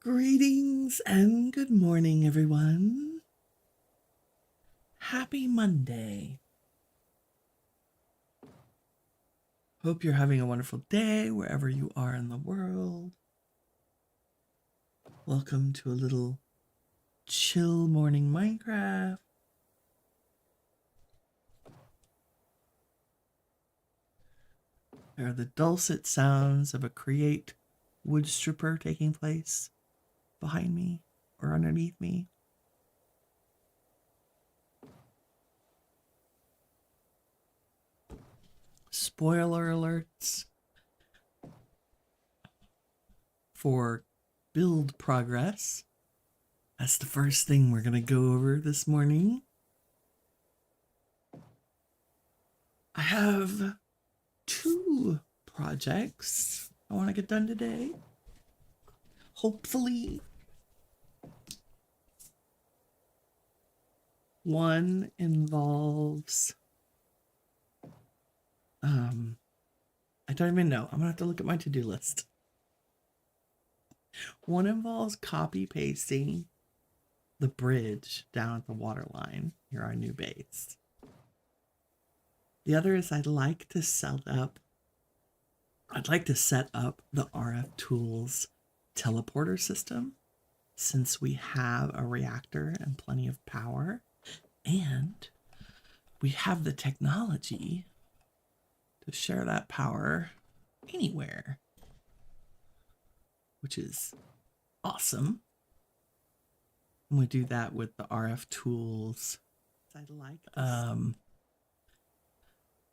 Greetings and good morning, everyone. Happy Monday. Hope you're having a wonderful day wherever you are in the world. Welcome to a little chill morning Minecraft. There are the dulcet sounds of a create wood stripper taking place behind me or underneath me. Spoiler alerts for build progress. That's the first thing we're going to go over this morning. I have 2 projects I want to get done today. Hopefully. One involves I don't even know. I'm gonna have to look at my to-do list. One involves copy pasting the bridge down at the water line near our new base. The other is I'd like to set up the RFTools teleporter system, since we have a reactor and plenty of power, and we have the technology to share that power anywhere, which is awesome. And we do that with the RFTools.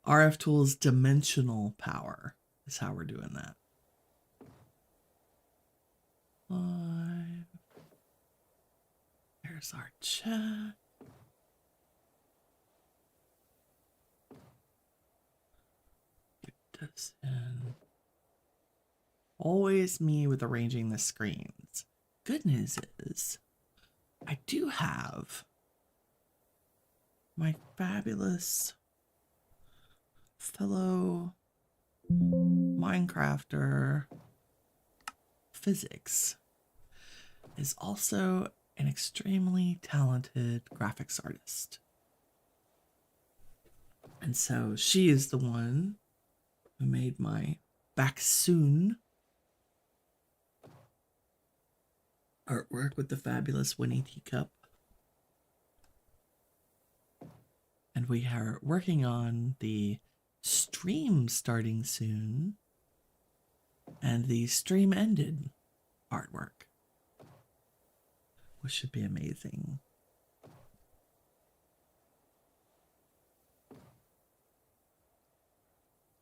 RFTools dimensional power is how we're doing that. 5. There's our chat. Get this in. Always me with arranging the screens. Good news is, I do have my fabulous fellow Minecrafter Physics is also an extremely talented graphics artist. And so she is the one who made my back soon artwork with the fabulous Winnie Teacup. And we are working on the stream starting soon and the stream ended artwork, which should be amazing.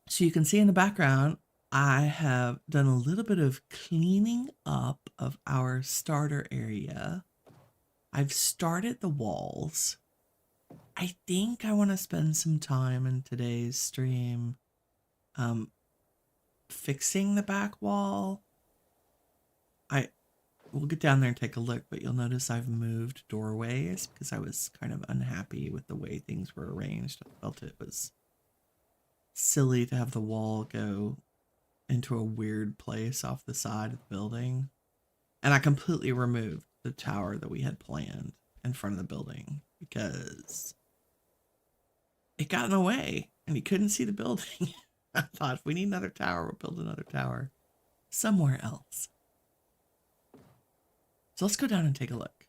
So you can see in the background, I have done a little bit of cleaning up of our starter area. I've started the walls. I think I want to spend some time in today's stream fixing the back wall. We'll get down there and take a look, but you'll notice I've moved doorways because I was kind of unhappy with the way things were arranged. I felt it was silly to have the wall go into a weird place off the side of the building. And I completely removed the tower that we had planned in front of the building because it got in the way and you couldn't see the building. I thought, if we need another tower, we'll build another tower somewhere else. So let's go down and take a look,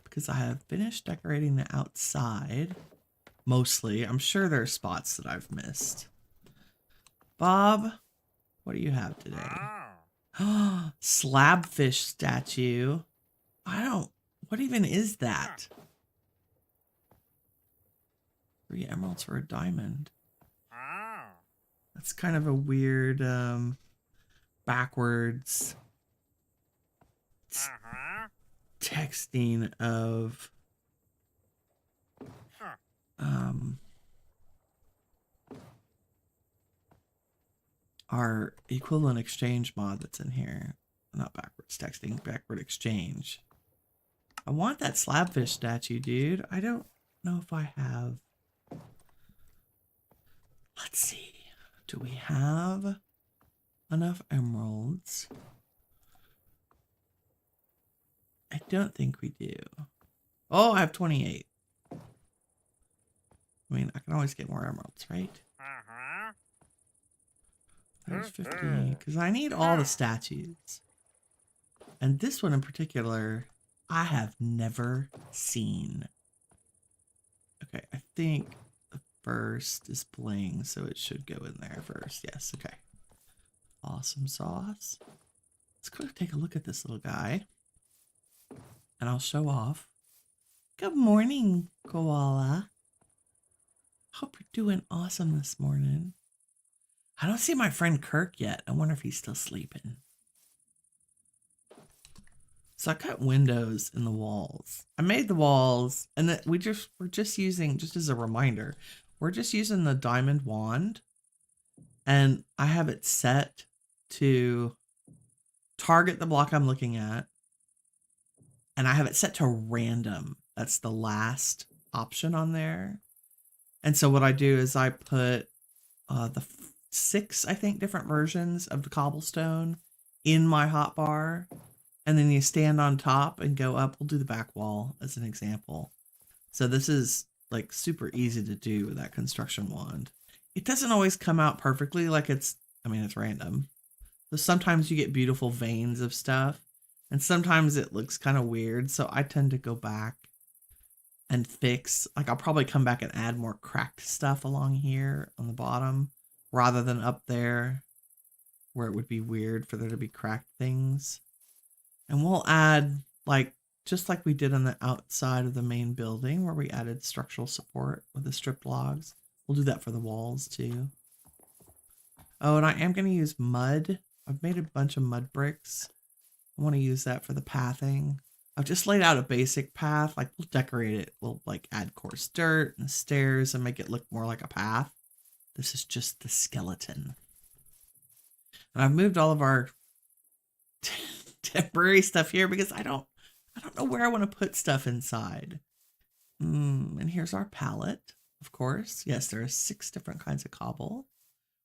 because I have finished decorating the outside mostly. I'm sure there are spots that I've missed. Bob, what do you have today? Slabfish statue. What even is that? 3 emeralds for a diamond. That's kind of a weird backwards texting of our equivalent exchange mod that's in here. Not backwards texting, backward exchange. I want that slabfish statue, dude. I don't know if I have. Let's see. Do we have enough emeralds I don't think we do. Oh, I have 28. I mean, I can always get more emeralds, right? There's 50, because I need all the statues. And this one in particular, I have never seen. Okay, I think the first is bling, so it should go in there first. Yes, okay. Awesome sauce. Let's go take a look at this little guy. And I'll show off. Good morning, koala. Hope you're doing awesome this morning. I don't see my friend Kirk yet. I wonder if he's still sleeping. So I cut windows in the walls. I made the walls, and we're just using, just as a reminder, we're just using the diamond wand, and I have it set to target the block I'm looking at, and I have it set to random. That's the last option on there. And so what I do is I put the 6, I think, different versions of the cobblestone in my hotbar. And then you stand on top and go up. We'll do the back wall as an example. So this is like super easy to do with that construction wand. It doesn't always come out perfectly. Like it's random. So sometimes you get beautiful veins of stuff. And sometimes it looks kind of weird. So I tend to go back and fix. Like I'll probably come back and add more cracked stuff along here on the bottom. Rather than up there where it would be weird for there to be cracked things. And we'll add, like, just like we did on the outside of the main building where we added structural support with the stripped logs. We'll do that for the walls too. Oh, and I am going to use mud. I've made a bunch of mud bricks. I want to use that for the pathing. I've just laid out a basic path. Like, we'll decorate it. We'll, like, add coarse dirt and stairs and make it look more like a path. This is just the skeleton. And I've moved all of our temporary stuff here because I don't know where I want to put stuff inside. And here's our palette, of course. Yes, there are 6 different kinds of cobble.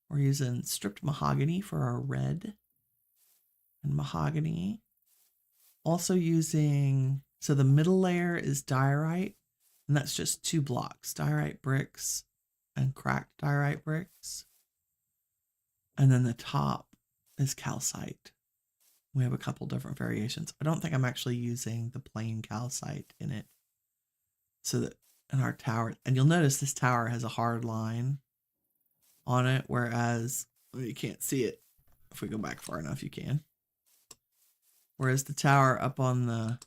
We're using stripped mahogany for our red and mahogany. Also using, so the middle layer is diorite, and that's just 2 blocks, diorite bricks and cracked diorite bricks. And then the top is calcite. We have a couple different variations. I don't think I'm actually using the plain calcite in it. So that in our tower, and you'll notice this tower has a hard line on it, whereas, well, you can't see it. If we go back far enough, you can. Whereas the tower up on the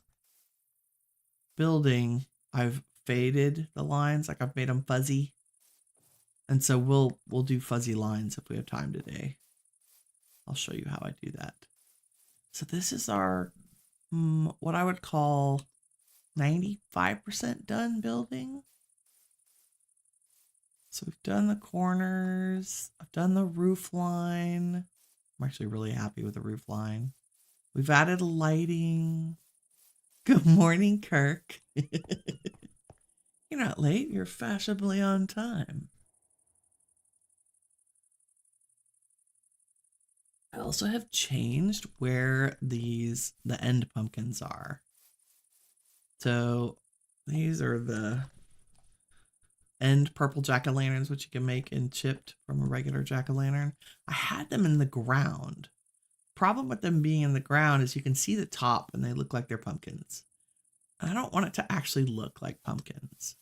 building, I've faded the lines, like I've made them fuzzy. And so we'll do fuzzy lines if we have time today. I'll show you how I do that. So this is our, what I would call 95% done building. So we've done the corners. I've done the roof line. I'm actually really happy with the roof line. We've added lighting. Good morning, Kirk. You're not late. You're fashionably on time. I also have changed where the end pumpkins are. So these are the end purple jack-o'-lanterns, which you can make in chipped from a regular jack-o'-lantern. I had them in the ground. Problem with them being in the ground is you can see the top and they look like they're pumpkins. I don't want it to actually look like pumpkins.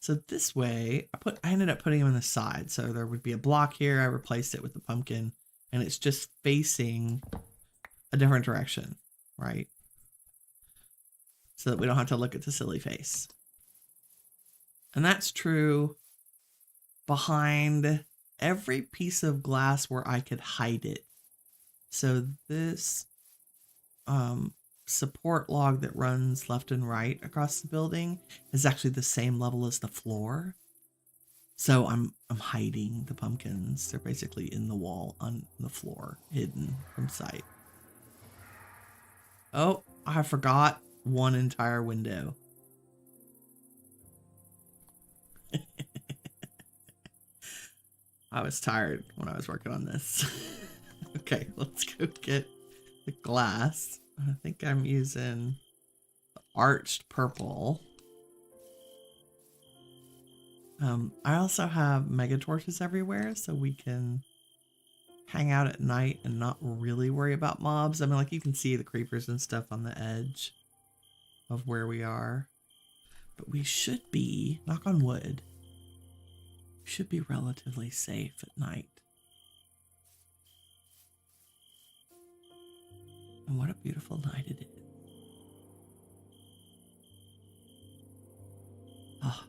So this way, I ended up putting them on the side. So there would be a block here. I replaced it with the pumpkin. And it's just facing a different direction, right? So that we don't have to look at the silly face. And that's true behind every piece of glass where I could hide it. So this support log that runs left and right across the building is actually the same level as the floor. So I'm hiding the pumpkins. They're basically in the wall on the floor, hidden from sight. Oh, I forgot one entire window. I was tired when I was working on this. Okay, let's go get the glass. I think I'm using arched purple. I also have mega torches everywhere, so we can hang out at night and not really worry about mobs. I mean, like, you can see the creepers and stuff on the edge of where we are. But we should be, knock on wood, we should be relatively safe at night. And what a beautiful night it is. Oh,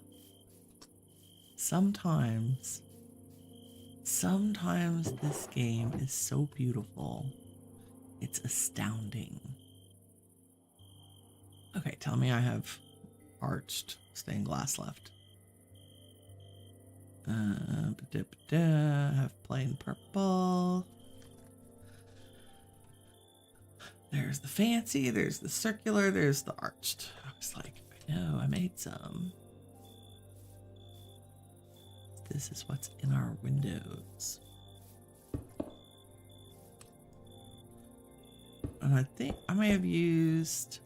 sometimes this game is so beautiful. It's astounding. Okay, tell me I have arched stained glass left. Have plain purple. There's the fancy, there's the circular, there's the arched. I was like, I know, I made some. This is what's in our windows. And I think I may have used,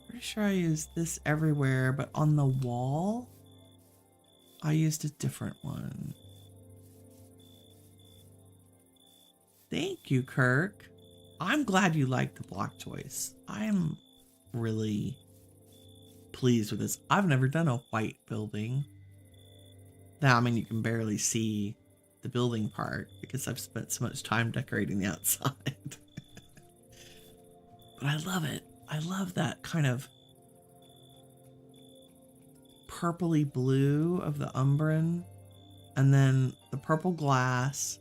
pretty sure I used this everywhere, but on the wall, I used a different one. Thank you, Kirk. I'm glad you liked the block choice. I'm really pleased with this. I've never done a white building. Now, I mean, you can barely see the building part because I've spent so much time decorating the outside. But I love it. I love that kind of purpley blue of the Umbran, and then the purple glass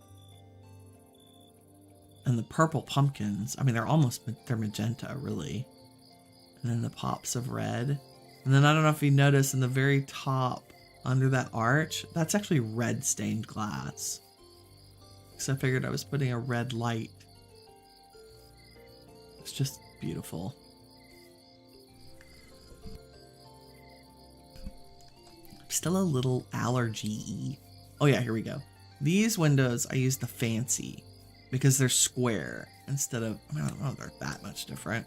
and the purple pumpkins. I mean, they're magenta, really. And then the pops of red. And then I don't know if you notice in the very top under that arch, that's actually red stained glass. Because I figured I was putting a red light. It's just beautiful. I'm still a little allergy-y. Oh yeah, here we go. These windows, I use the fancy because they're square instead of, I don't know, they're that much different.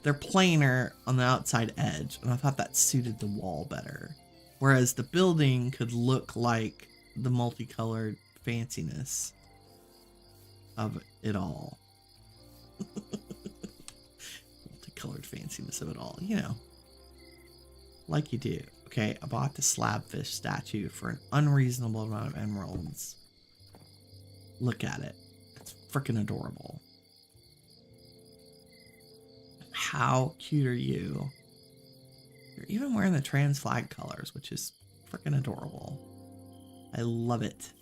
They're plainer on the outside edge, and I thought that suited the wall better. Whereas the building could look like the multicolored fanciness of it all. Multicolored fanciness of it all, you know. Like you do. Okay, I bought the slabfish statue for an unreasonable amount of emeralds. Look at it. It's freaking adorable. How cute are you? You're even wearing the trans flag colors, which is freaking adorable. I love it.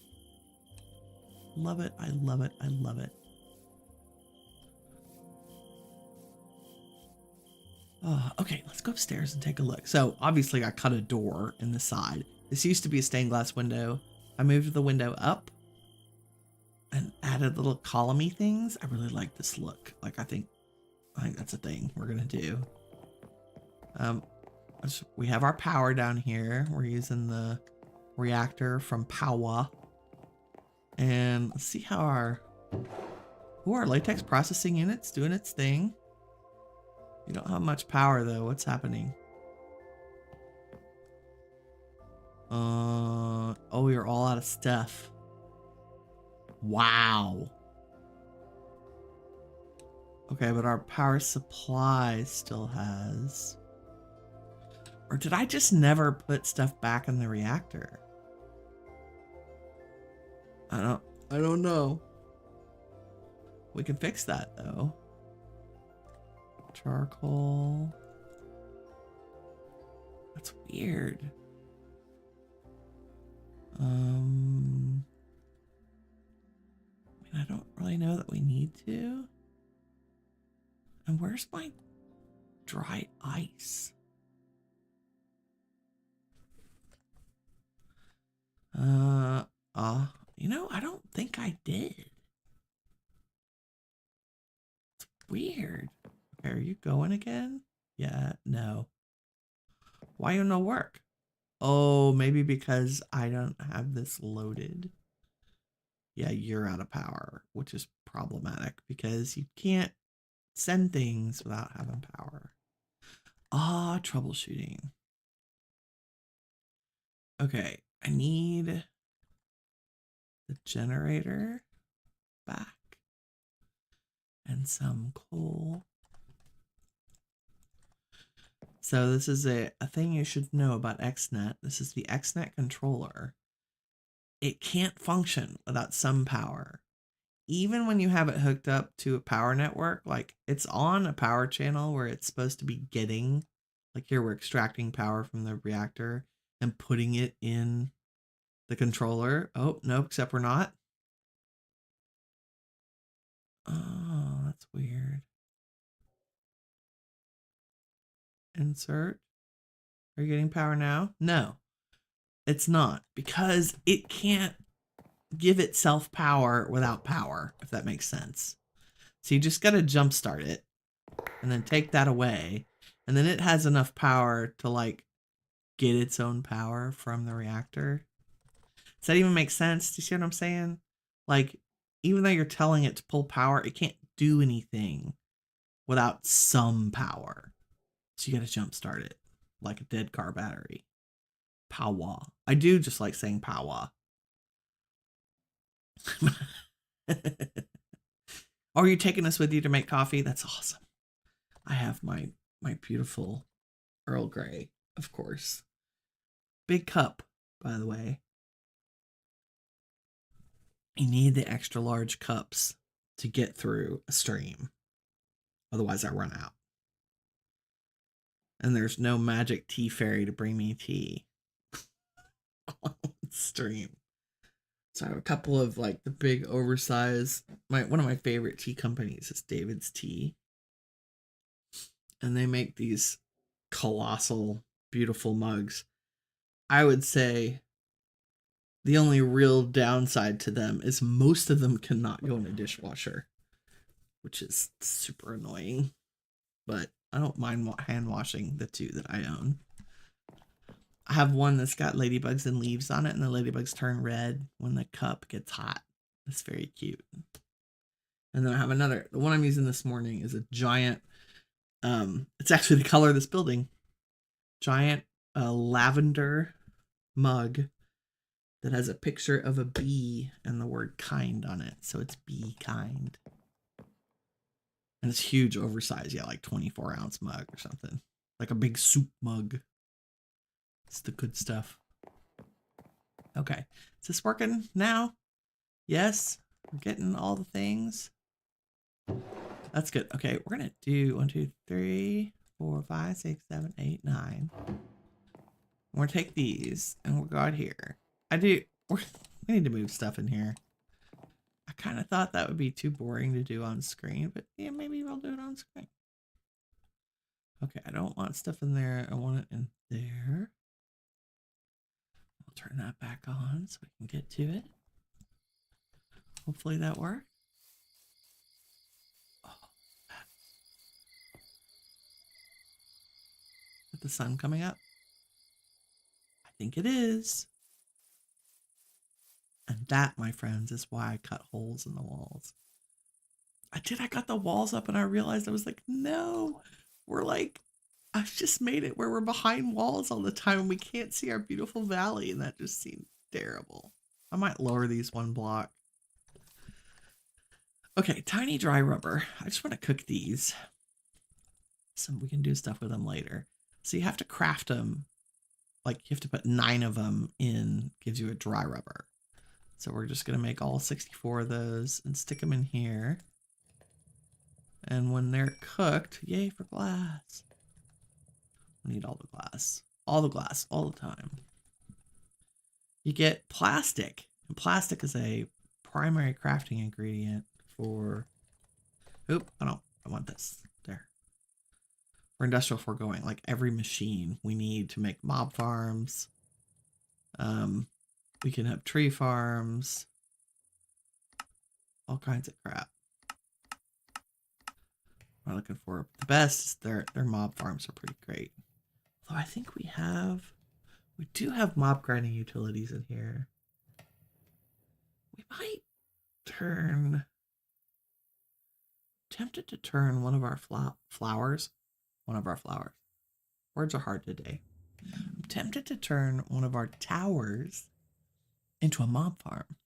Love it, I love it, I love it. Okay, let's go upstairs and take a look. So obviously I cut a door in the side. This used to be a stained glass window. I moved the window up and added little column-y things. I really like this look. Like I think that's a thing we're gonna do. We have our power down here. We're using the reactor from Power. And let's see how our latex processing unit's doing its thing. You don't have much power though. What's happening? Oh, you're all out of stuff. Wow. Okay, but our power supply still has. Or did I just never put stuff back in the reactor? I don't know. We can fix that though. Charcoal. That's weird. I mean, I don't really know that we need to. And where's my dry ice? You know, I don't think I did. It's weird. Okay, are you going again? Yeah, no. Why you no work? Oh, maybe because I don't have this loaded. Yeah, you're out of power, which is problematic because you can't send things without having power. Ah, troubleshooting. Okay, I need the generator back and some coal. So this is a thing you should know about XNet. This is the XNet controller. It can't function without some power. Even when you have it hooked up to a power network, like it's on a power channel where it's supposed to be getting, like here we're extracting power from the reactor and putting it in the controller. Oh, no, except we're not. Oh, that's weird. Insert. Are you getting power now? No, it's not, because it can't give itself power without power, if that makes sense. So you just got to jumpstart it and then take that away. And then it has enough power to like get its own power from the reactor. Does that even make sense? Do you see what I'm saying? Like, even though you're telling it to pull power, it can't do anything without some power. So you got to jumpstart it like a dead car battery. Power. I do just like saying power. Are you taking us with you to make coffee? That's awesome. I have my beautiful Earl Grey, of course. Big cup, by the way. You need the extra large cups to get through a stream. Otherwise, I run out. And there's no magic tea fairy to bring me tea on stream. So I have a couple of like the big oversized. One of my favorite tea companies is David's Tea. And they make these colossal, beautiful mugs. I would say the only real downside to them is most of them cannot go in a dishwasher, which is super annoying. But I don't mind hand washing the two that I own. I have one that's got ladybugs and leaves on it, and the ladybugs turn red when the cup gets hot. It's very cute. And then I have another. The one I'm using this morning is a giant. It's actually the color of this building. Giant lavender mug that has a picture of a bee and the word kind on it. So it's Be Kind. And it's huge, oversized. Yeah, like 24-ounce mug or something. Like a big soup mug. It's the good stuff. Okay. Is this working now? Yes. We're getting all the things. That's good. Okay, we're going to do 1, 2, 3, 4, 5, 6, 7, 8, 9. We're going to take these and we'll go out here. We need to move stuff in here. I kind of thought that would be too boring to do on screen, but yeah, maybe we'll do it on screen. Okay, I don't want stuff in there. I want it in there. I'll turn that back on so we can get to it. Hopefully that worked. Oh, with the sun coming up? I think it is. And that, my friends, is why I cut holes in the walls. I got the walls up and I realized I was like, no, I've just made it where we're behind walls all the time and we can't see our beautiful valley. And that just seemed terrible. I might lower these 1 block. Okay, tiny dry rubber. I just want to cook these so we can do stuff with them later. So you have to craft them. Like you have to put 9 of them in, gives you a dry rubber. So we're just going to make all 64 of those and stick them in here. And when they're cooked, yay for glass. We need all the glass. All the glass, all the time. You get plastic. And plastic is a primary crafting ingredient for... Oop, I want this. There. For industrial foregoing, like every machine we need to make mob farms. We can have tree farms. All kinds of crap. We're looking for the best. Their mob farms are pretty great. Although I think we do have mob grinding utilities in here. We might tempted to turn one of our flowers. Words are hard today. I'm tempted to turn one of our towers into a mob farm.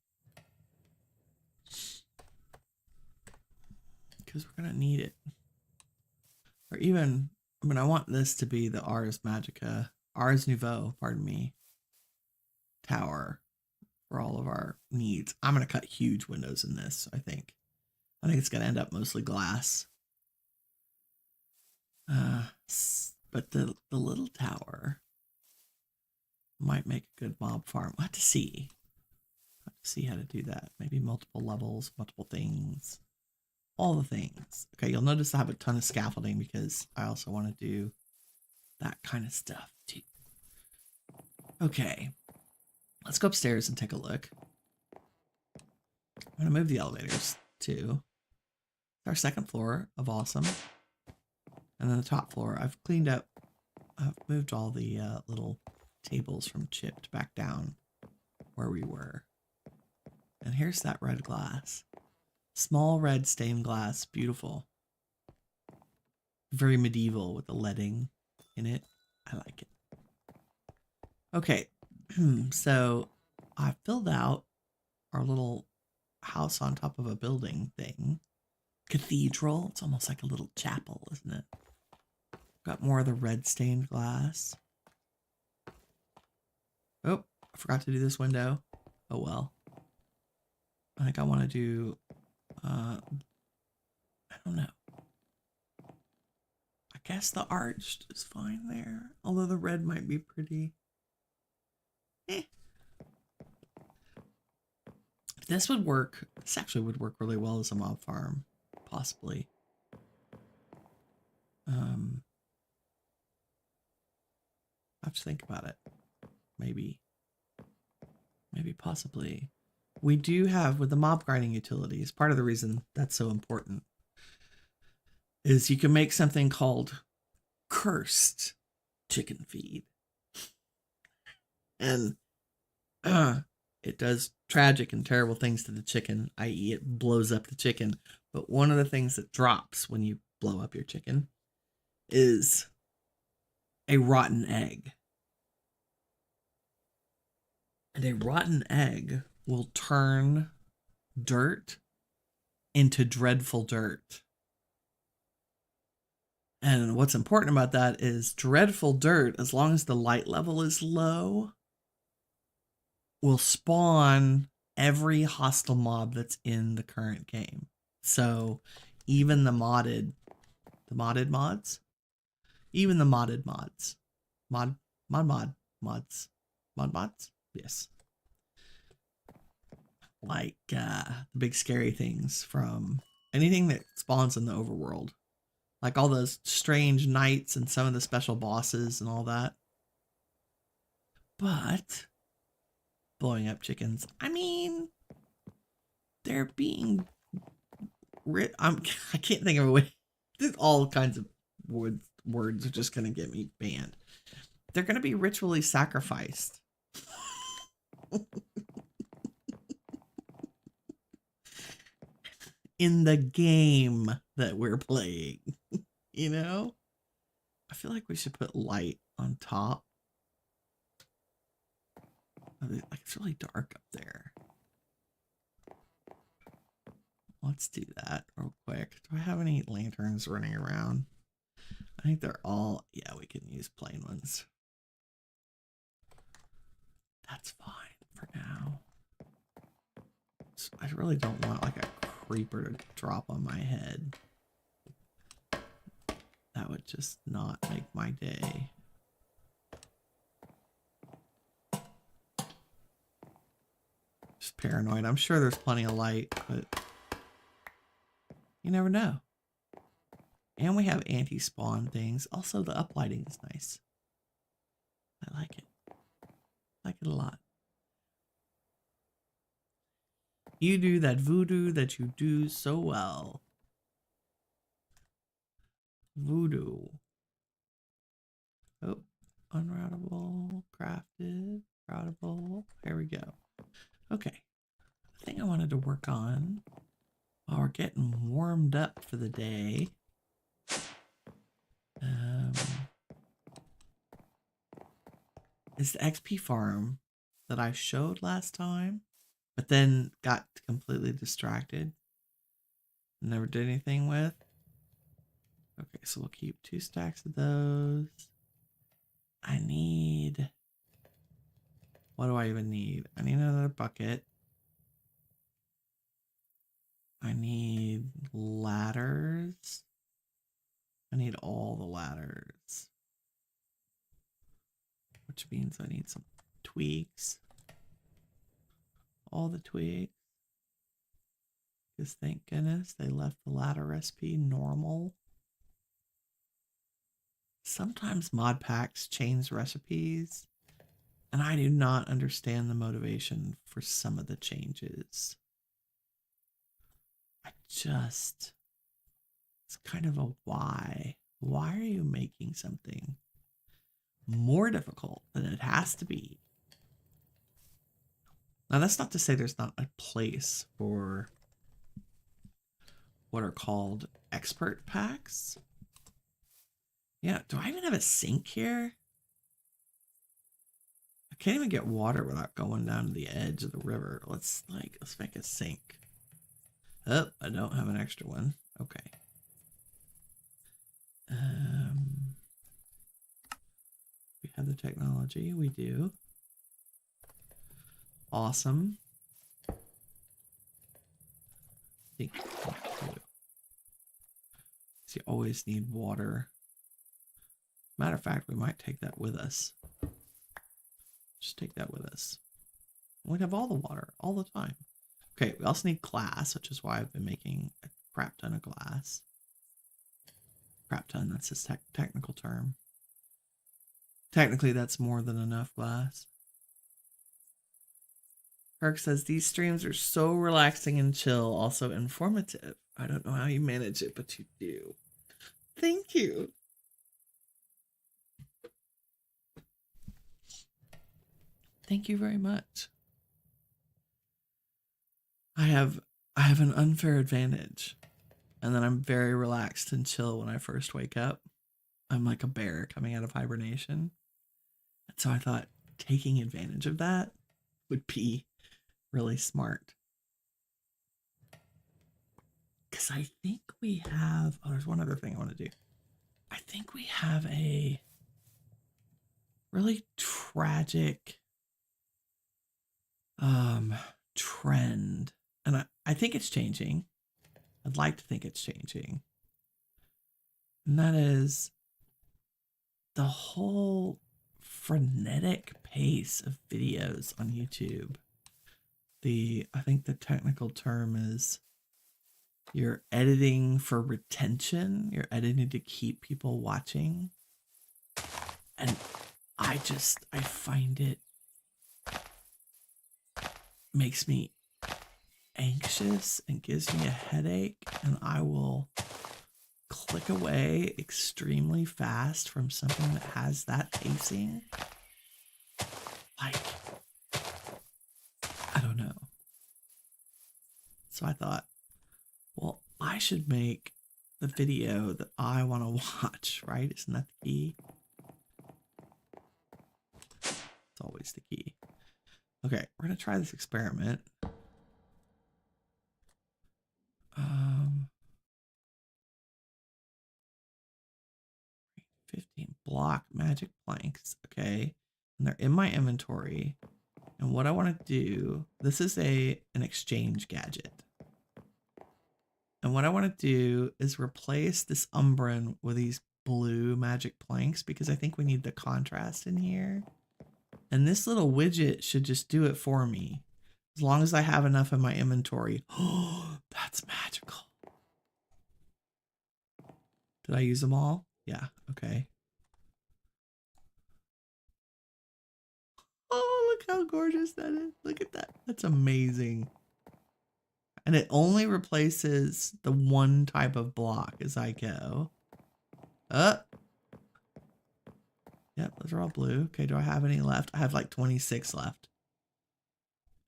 Because we're going to need it. Or even, I mean, I want this to be the Ars Nouveau, pardon me, tower for all of our needs. I'm going to cut huge windows in this, I think. I think it's going to end up mostly glass. But the little tower might make a good mob farm. We'll have to see. I'll have to see how to do that. Maybe multiple levels, multiple things. All the things. Okay, you'll notice I have a ton of scaffolding because I also want to do that kind of stuff too. Okay, let's go upstairs and take a look. I'm going to move the elevators too. Our second floor of awesome. And then the top floor, I've cleaned up. I've moved all the little tables from chipped back down where we were. And here's that red glass. Small red stained glass, beautiful. Very medieval with the leading in it. I like it. Okay, so I filled out our little house on top of a building thing. Cathedral. It's almost like a little chapel, isn't it? Got more of the red stained glass. Oh, I forgot to do this window. Oh well. I think I want to do, I don't know. I guess the arched is fine there. Although the red might be pretty. If this would work, this actually would work really well as a mob farm. Possibly. I have to think about it. Maybe possibly. We do have, with the mob grinding utilities, part of the reason that's so important is you can make something called cursed chicken feed. And it does tragic and terrible things to the chicken, i.e. it blows up the chicken. But one of the things that drops when you blow up your chicken is a rotten egg. And a rotten egg will turn dirt into dreadful dirt. And what's important about that is dreadful dirt, as long as the light level is low, will spawn every hostile mob that's in the current game. So even the modded mods, yes. Like the big scary things from anything that spawns in the overworld. Like all those strange knights and some of the special bosses and all that. But blowing up chickens, I mean, they're being I can't think of a way. There's all kinds of words are just going to get me banned. They're going to be ritually sacrificed. In the game that we're playing, you know? I feel like we should put light on top. Like it's really dark up there. Let's do that real quick. Do I have any lanterns running around? I think they're all, yeah, we can use plain ones. That's fine for now. I really don't want like a creeper to drop on my head. That would just not make my day. Just paranoid. I'm sure there's plenty of light, but you never know. And we have anti-spawn things. Also, the uplighting is nice. I like it. I like it a lot. You do that voodoo that you do so well. Voodoo. Oh, unroutable, crafted, routable. Here we go. Okay. The thing I wanted to work on While we're getting warmed up for the day, is the XP farm that I showed last time, but then got completely distracted. Never did anything with. Okay, so we'll keep 2 stacks of those. I need... What do I even need? I need another bucket. I need ladders. I need all the ladders. Which means I need some twigs. All the twigs. Because thank goodness they left the ladder recipe normal. Sometimes mod packs change recipes, and I do not understand the motivation for some of the changes. It's kind of a why. Why are you making something more difficult than it has to be? Now, that's not to say there's not a place for what are called expert packs. Yeah, do I even have a sink here? I can't even get water without going down to the edge of the river. Let's make a sink. Oh, I don't have an extra one. Okay. We have the technology. We do. Awesome. You always need water. Matter of fact, we might take that with us. Just take that with us. We'd have all the water all the time. Okay, we also need glass, which is why I've been making a crap ton of glass. Crap ton, that's his technical term. Technically, that's more than enough glass. Kirk says, these streams are so relaxing and chill, also informative. I don't know how you manage it, but you do. Thank you. Thank you very much. I have an unfair advantage, and then I'm very relaxed and chill when I first wake up. I'm like a bear coming out of hibernation. And so I thought taking advantage of that would be really smart. Because I think we have... Oh, there's one other thing I want to do. I think we have a really tragic trend. And I think it's changing. I'd like to think it's changing. And that is the whole frenetic pace of videos on YouTube. I think the technical term is you're editing for retention. You're editing to keep people watching. And I find it makes me anxious and gives me a headache, and I will click away extremely fast from something that has that pacing. Like, I don't know. So I thought, well, I should make the video that I want to watch, right? Isn't that the key? It's always the key. Okay, we're going to try this experiment. 15 block magic planks, okay? And they're in my inventory. And what I want to do, this is an exchange gadget. And what I want to do is replace this Umbran with these blue magic planks because I think we need the contrast in here. And this little widget should just do it for me. As long as I have enough in my inventory. Oh, that's magical. Did I use them all? Yeah, okay. Oh, look how gorgeous that is. Look at that. That's amazing. And it only replaces the one type of block as I go. Yep, those are all blue. Okay, do I have any left? I have like 26 left.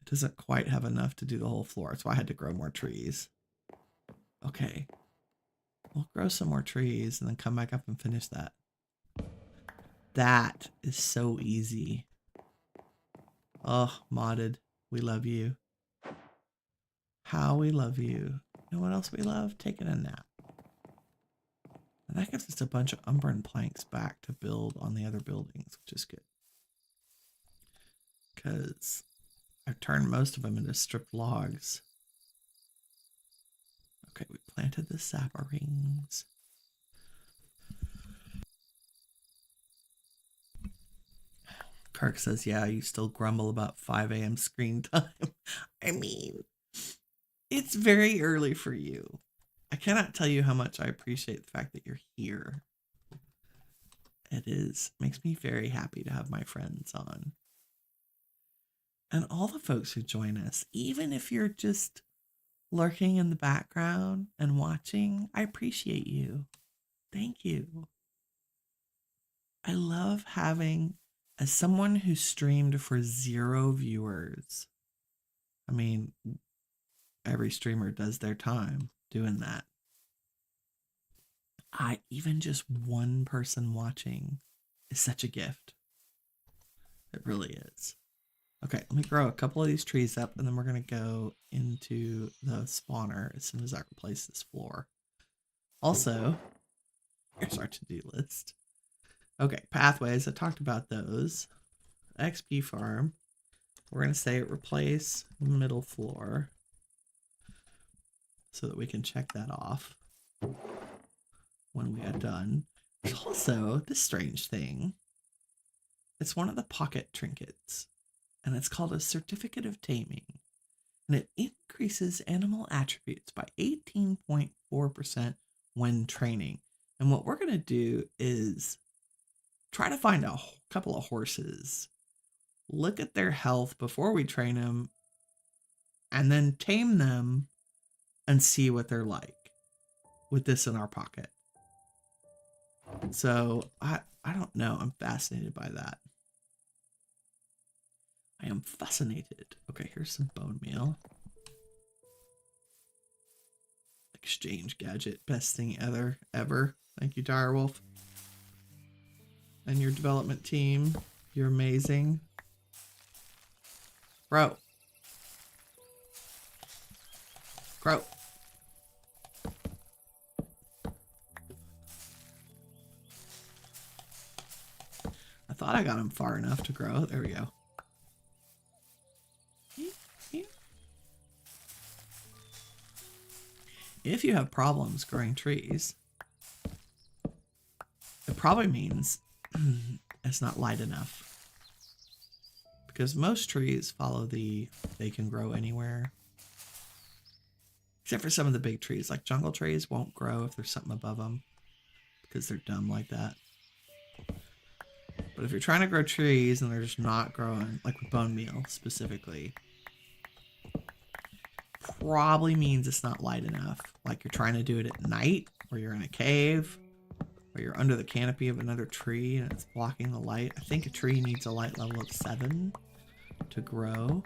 It doesn't quite have enough to do the whole floor. That's why I had to grow more trees. Okay. We'll grow some more trees and then come back up and finish that. That is so easy. Oh, modded. We love you. How we love you. You know what else we love? Taking a nap. And that gives us a bunch of umbran planks back to build on the other buildings, which is good. Because I've turned most of them into stripped logs. Okay, we planted the saplings. Kirk says, yeah, you still grumble about 5 a.m. screen time. I mean, it's very early for you. I cannot tell you how much I appreciate the fact that you're here. Makes me very happy to have my friends on. And all the folks who join us, even if you're just lurking in the background and watching, I appreciate you. Thank you. I love having, as someone who streamed for 0 viewers, I mean, every streamer does their time doing that. Even just one person watching is such a gift. It really is. Okay, let me grow a couple of these trees up and then we're going to go into the spawner as soon as I replace this floor. Also, here's our to-do list. Okay, pathways. I talked about those. XP farm. We're going to say replace middle floor so that we can check that off when we are done. There's also this strange thing. It's one of the pocket trinkets, and it's called a certificate of taming. And it increases animal attributes by 18.4% when training. And what we're going to do is try to find a couple of horses, look at their health before we train them, and then tame them and see what they're like with this in our pocket. So I don't know. I'm fascinated by that. I am fascinated. Okay, here's some bone meal. Exchange gadget. Best thing ever. Thank you, Direwolf. And your development team. You're amazing. Grow. Grow. I thought I got him far enough to grow. There we go. If you have problems growing trees, it probably means it's not light enough. Because most trees follow they can grow anywhere. Except for some of the big trees, like jungle trees won't grow if there's something above them. Because they're dumb like that. But if you're trying to grow trees and they're just not growing, like with bone meal specifically, probably means it's not light enough. Like you're trying to do it at night, or you're in a cave, or you're under the canopy of another tree and it's blocking the light. I think a tree needs a light level of 7 to grow.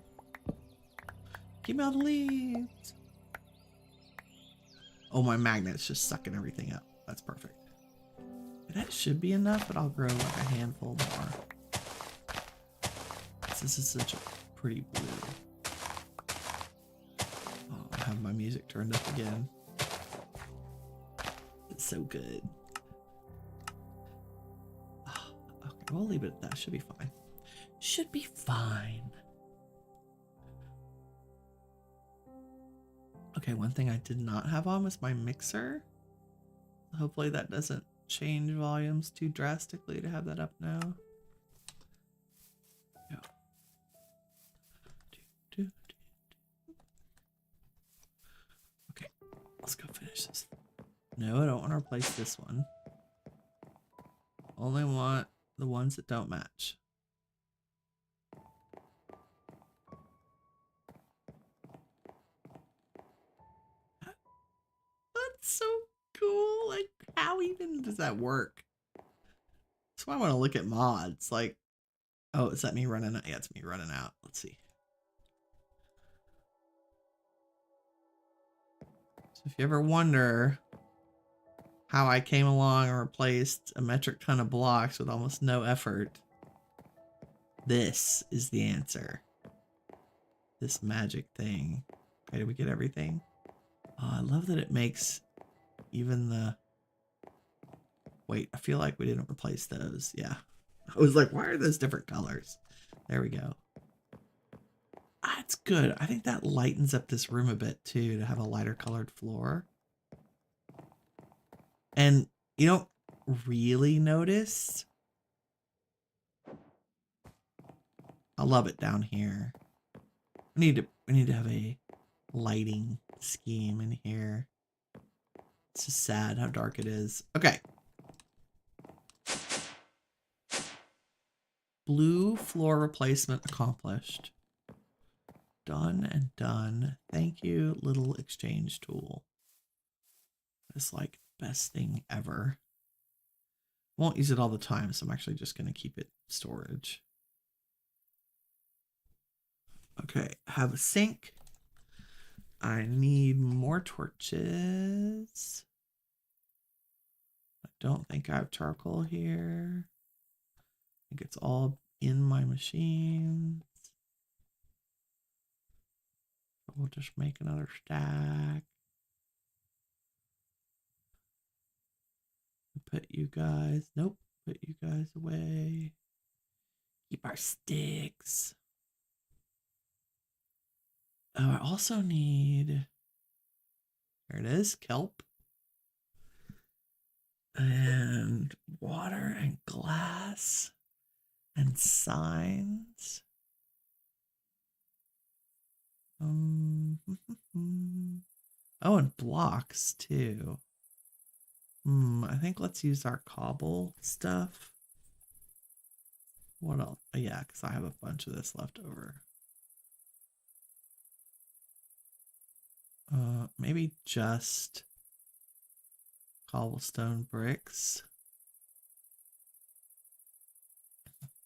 Give me all the leaves. Oh, my magnet's just sucking everything up. That's perfect. That should be enough, but I'll grow like a handful more. This is such a pretty blue. Oh, I have my music turned up again. It's so good. Oh, okay, we'll leave it at that. Should be fine. Should be fine. Okay, one thing I did not have on was my mixer. Hopefully that doesn't change volumes too drastically to have that up now. Yeah. Okay, let's go finish this. No, I don't want to replace this one. Only want the ones that don't match. That's so cool. Like, how even does that work? That's why I want to look at mods. Like, oh, is that me running out? Yeah, it's me running out. Let's see. So if you ever wonder how I came along and replaced a metric ton of blocks with almost no effort, this is the answer. This magic thing. Okay, did we get everything? Oh, I love that it makes even the... Wait, I feel like we didn't replace those. Yeah. I was like, why are those different colors? There we go. Ah, it's good. I think that lightens up this room a bit too, to have a lighter colored floor. And you don't really notice. I love it down here. We need to have a lighting scheme in here. It's just sad how dark it is. Okay. Blue floor replacement accomplished. Done and done. Thank you, little exchange tool. It's like best thing ever. Won't use it all the time, so I'm actually just going to keep it storage. Okay, have a sink. I need more torches. I don't think I have charcoal here. I think it's all in my machine. We'll just make another stack. Put you guys, nope, put you guys away. Keep our sticks. Oh, I also need, there it is, kelp. And water and glass and signs. Oh, and blocks too. I think let's use our cobble stuff. What else? Oh, yeah, because I have a bunch of this left over. Maybe just cobblestone bricks.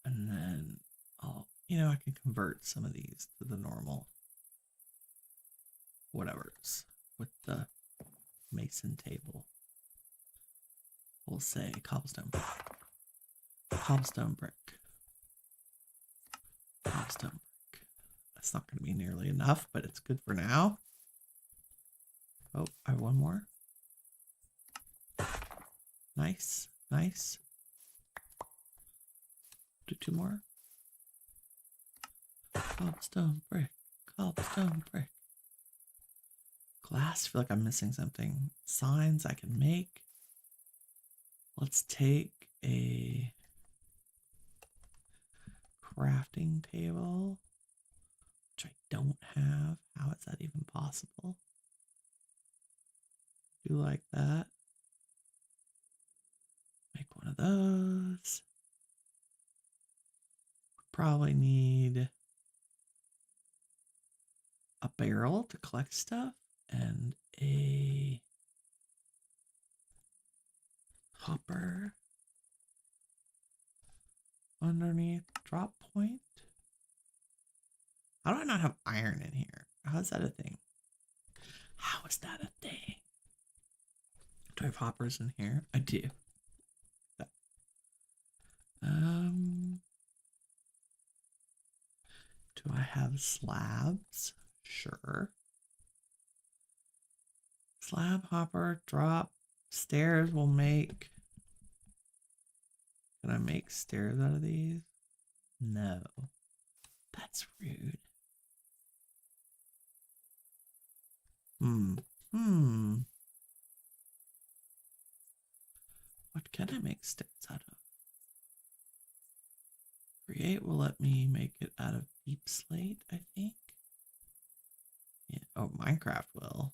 And then I'll, I can convert some of these to the normal whatever's with the mason table. We'll say cobblestone brick. Cobblestone brick. Cobblestone brick. That's not going to be nearly enough, but it's good for now. Oh, I have one more. Nice, nice. Do two more. Cobblestone brick. Cobblestone brick. Glass, I feel like I'm missing something. Signs I can make. Let's take a crafting table, which I don't have. How is that even possible? Do like that. Make one of those. Probably need a barrel to collect stuff and a hopper underneath drop point. How do I not have iron in here? How is that a thing? How is that a thing? Do I have hoppers in here? I do. Do I have slabs? Sure. Slab, hopper, drop, stairs will make. Can I make stairs out of these? No. That's rude. What can I make stairs out of? Create will let me make it out of deep slate, I think. Yeah. Oh, Minecraft will.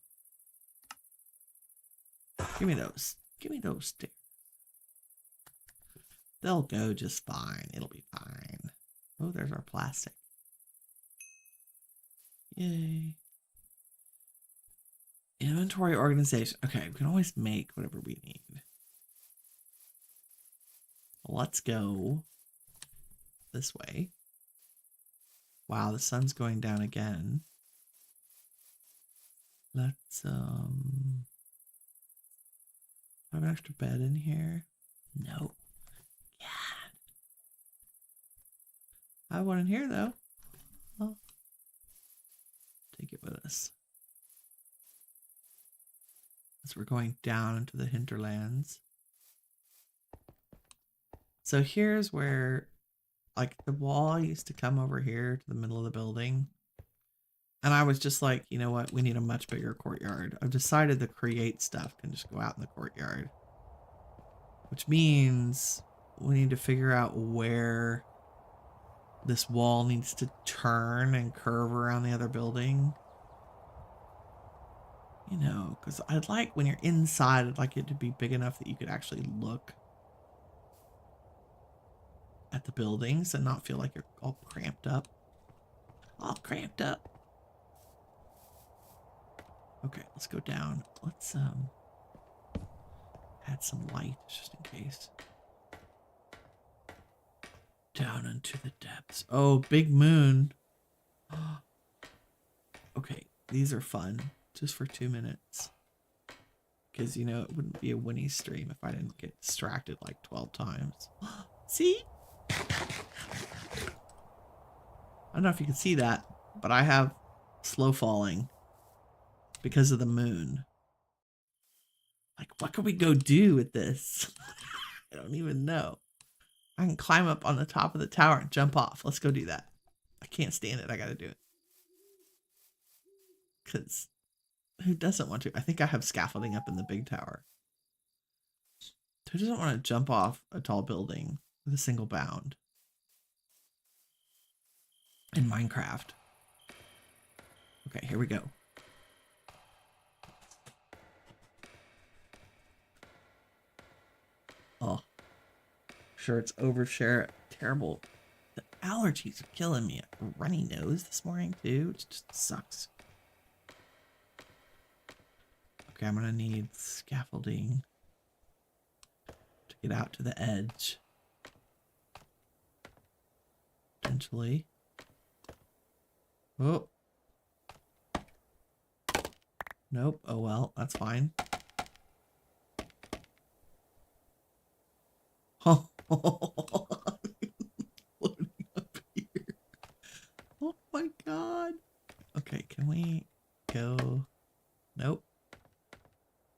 Give me those. Give me those stairs. They'll go just fine. It'll be fine. Oh, there's our plastic. Yay. Inventory organization. Okay, we can always make whatever we need. Let's go this way. Wow, the sun's going down again. Let's I have an extra bed in here? No. Yeah. I have one in here though. Well, take it with us. As we're going down into the hinterlands. So here's where, like, the wall used to come over here to the middle of the building. And I was just like, you know what? We need a much bigger courtyard. I've decided the create stuff can just go out in the courtyard. Which means we need to figure out where this wall needs to turn and curve around the other building. You know, because I'd like, when you're inside, I'd like it to be big enough that you could actually look at the buildings and not feel like you're all cramped up. All cramped up. Okay, let's go down. Let's add some light just in case. Down into the depths. Oh, big moon. Okay, these are fun. Just for 2 minutes. Because, you know, it wouldn't be a Winnie stream if I didn't get distracted like 12 times. See? I don't know if you can see that, but I have slow falling because of the moon. Like, what can we go do with this? I don't even know. I can climb up on the top of the tower and jump off. Let's go do that. I can't stand it. I gotta do it. Because who doesn't want to? I think I have scaffolding up in the big tower. Who doesn't want to jump off a tall building with a single bound? In Minecraft. Okay, here we go. Oh. Sure, it's overshare. Terrible. The allergies are killing me. A runny nose this morning, too. It just sucks. Okay, I'm gonna need scaffolding to get out to the edge. Potentially. Oh. Nope. Oh well, that's fine. Oh. Floating up here. Oh my god. Okay, can we go? Nope.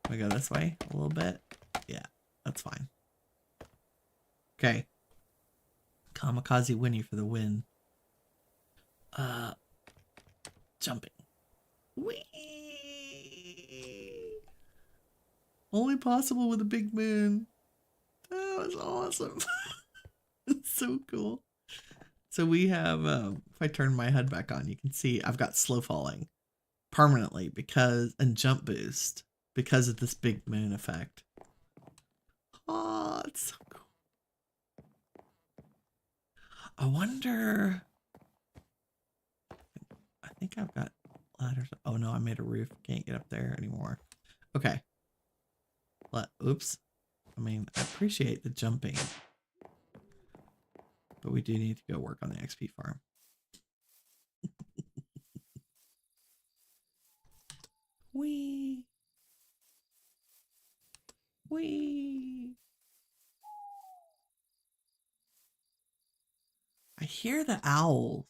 We go this way a little bit. Yeah, that's fine. Okay. Kamikaze Winnie for the win. Jumping. Whee! Only possible with a big moon. That was awesome. It's so cool. So we have, if I turn my HUD back on, you can see I've got slow falling permanently because, and jump boost because of this big moon effect. Oh, it's so cool. I wonder, I think I've got ladders. Oh no, I made a roof. Can't get up there anymore. Okay. Oops. I mean, I appreciate the jumping, but we do need to go work on the XP farm. Whee! Whee! I hear the owls.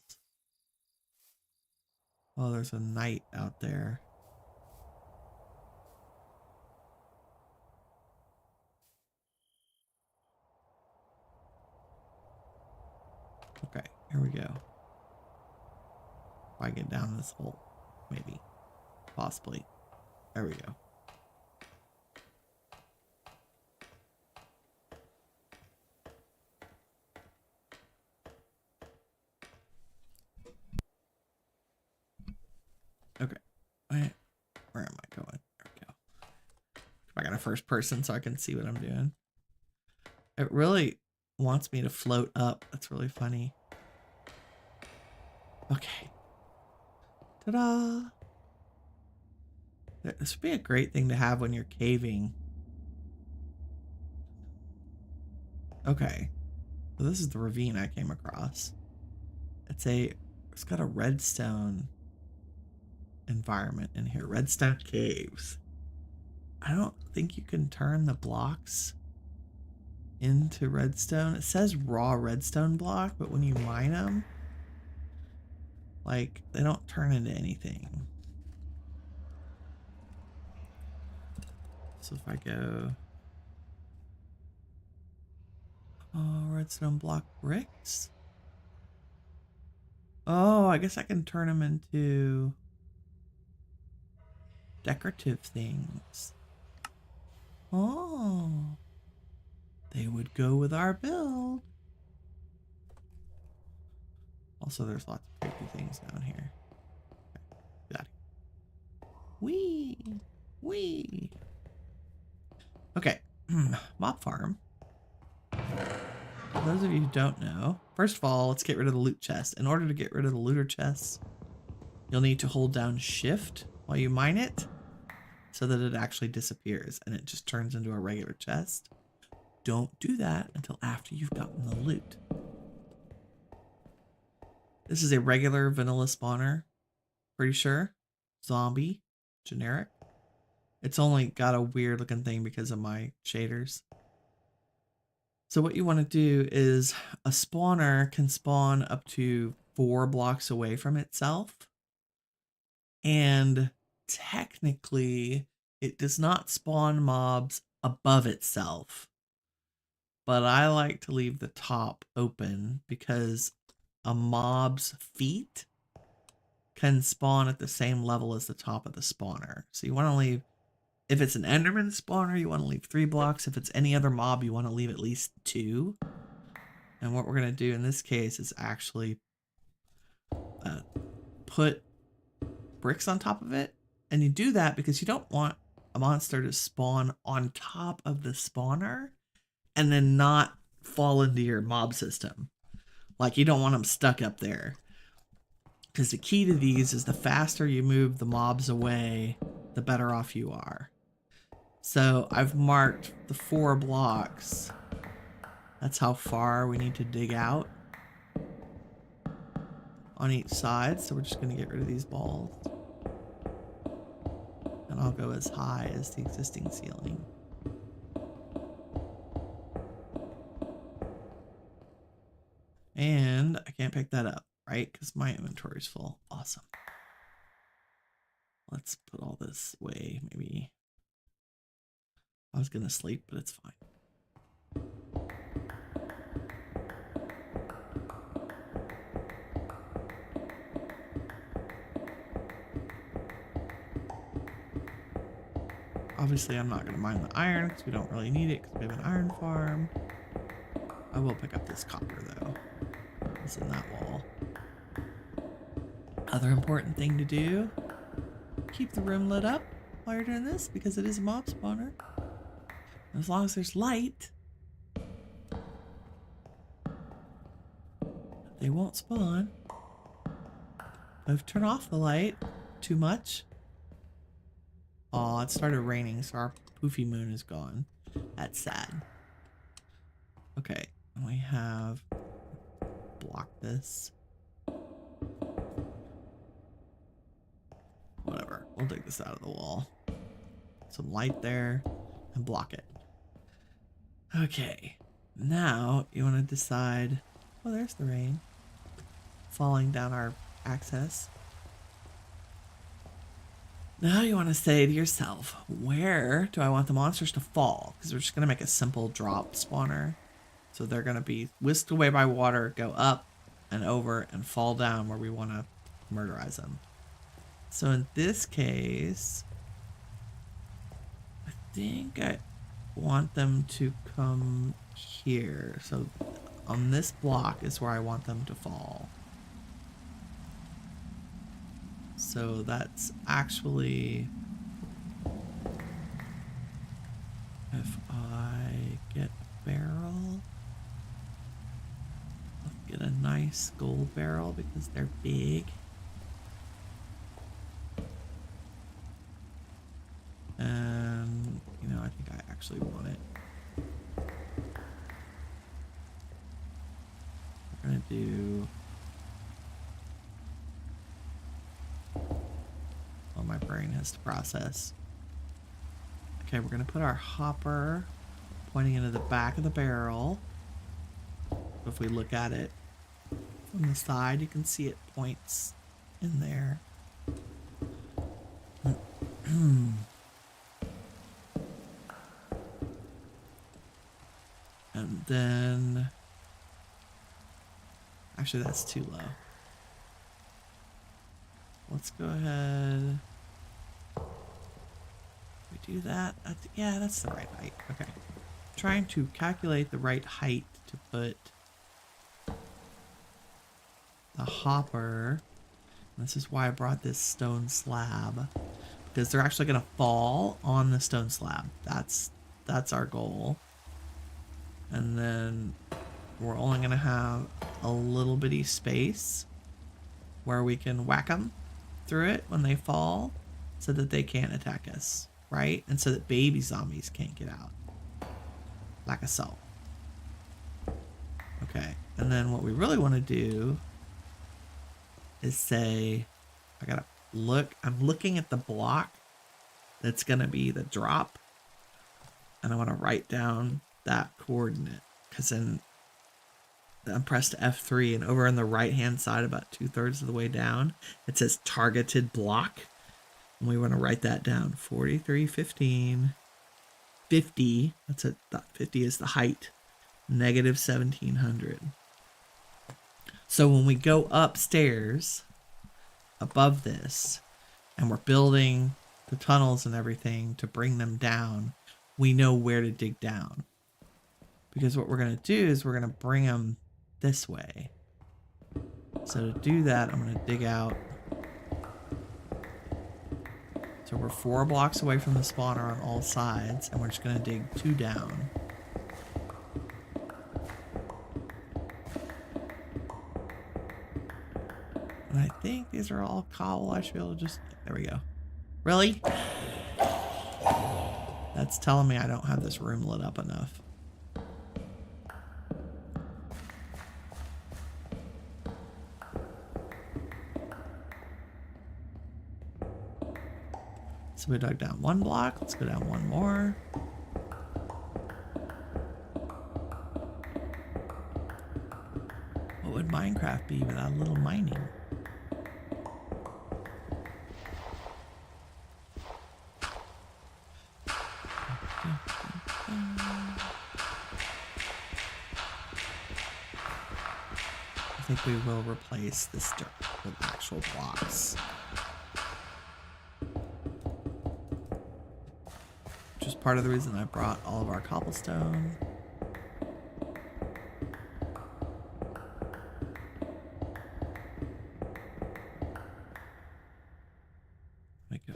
Oh, there's a knight out there. Okay, here we go. If I get down this hole, maybe, possibly. There we go. Okay, where am I going? There we go. I got a first person so I can see what I'm doing. It really wants me to float up. That's really funny. Okay. Ta-da! This would be a great thing to have when you're caving. Okay. So this is the ravine I came across. It's got a redstone environment in here. Redstone caves. I don't think you can turn the blocks into redstone. It says raw redstone block, but when you mine them, like, they don't turn into anything. So if I go, oh, redstone block bricks. Oh, I guess I can turn them into decorative things. Oh, they would go with our build. Also, there's lots of creepy things down here. Okay, got it. Wee, wee. Okay, mob farm. For those of you who don't know, first of all, let's get rid of the loot chest. In order to get rid of the looter chests, you'll need to hold down shift while you mine it so that it actually disappears and it just turns into a regular chest. Don't do that until after you've gotten the loot. This is a regular vanilla spawner, pretty sure. Zombie, generic. It's only got a weird looking thing because of my shaders. So what you want to do is a spawner can spawn up to 4 blocks away from itself. And technically, it does not spawn mobs above itself. But I like to leave the top open because a mob's feet can spawn at the same level as the top of the spawner. So you want to leave, if it's an Enderman spawner, you want to leave 3 blocks. If it's any other mob, you want to leave at least 2. And what we're going to do in this case is actually put bricks on top of it. And you do that because you don't want a monster to spawn on top of the spawner and then not fall into your mob system. Like, you don't want them stuck up there. Because the key to these is the faster you move the mobs away, the better off you are. So I've marked the 4 blocks. That's how far we need to dig out on each side. So we're just going to get rid of these balls. And I'll go as high as the existing ceiling. And I can't pick that up, right? Because my inventory is full. Awesome. Let's put all this away, maybe. I was going to sleep, but it's fine. Obviously, I'm not going to mine the iron because we don't really need it because we have an iron farm. I will pick up this copper, though. It's in that wall. Other important thing to do, keep the room lit up while you're doing this because it is a mob spawner. As long as there's light, they won't spawn. I've turned off the light too much. Oh, it started raining, so our poofy moon is gone. That's sad. Okay, we have block this. Whatever, we'll take this out of the wall. Some light there and block it. Okay, now you want to decide. Oh, there's the rain falling down our access. Now you want to say to yourself, where do I want the monsters to fall? Because we're just going to make a simple drop spawner. So they're going to be whisked away by water, go up and over and fall down where we want to murderize them. So in this case, I think I want them to come here. So on this block is where I want them to fall. So that's actually, if I get a barrel, let's get a nice gold barrel because they're big. And, you know, I think I actually want it. We're gonna do, my brain has to process. Okay, we're gonna put our hopper pointing into the back of the barrel. If we look at it from the side, you can see it points in there. And then, actually that's too low. Let's go ahead. We do that. Yeah, that's the right height. Okay. Trying to calculate the right height to put the hopper. This is why I brought this stone slab, because they're actually going to fall on the stone slab. That's our goal. And then we're only going to have a little bitty space where we can whack them through it when they fall so that they can't attack us, right? And so that baby zombies can't get out. Like so. Okay, and then what we really want to do is say, I'm looking at the block that's going to be the drop, and I want to write down that coordinate, because then I'm pressed F3, and over on the right hand side about 2/3 of the way down it says targeted block, and we want to write that down. 4315 50, that's it. 50 is the height, negative 1700. So when we go upstairs above this and we're building the tunnels and everything to bring them down, we know where to dig down. Because what we're going to do is we're going to bring them this way. So to do that, I'm going to dig out. So we're 4 blocks away from the spawner on all sides, and we're just going to dig 2 down. And I think these are all cobble. I should be able to just... There we go. Really? That's telling me I don't have this room lit up enough. So we dug down 1 block. Let's go down 1 more. What would Minecraft be without a little mining? I think we will replace this dirt with actual blocks. Which is part of the reason I brought all of our cobblestone. There we go.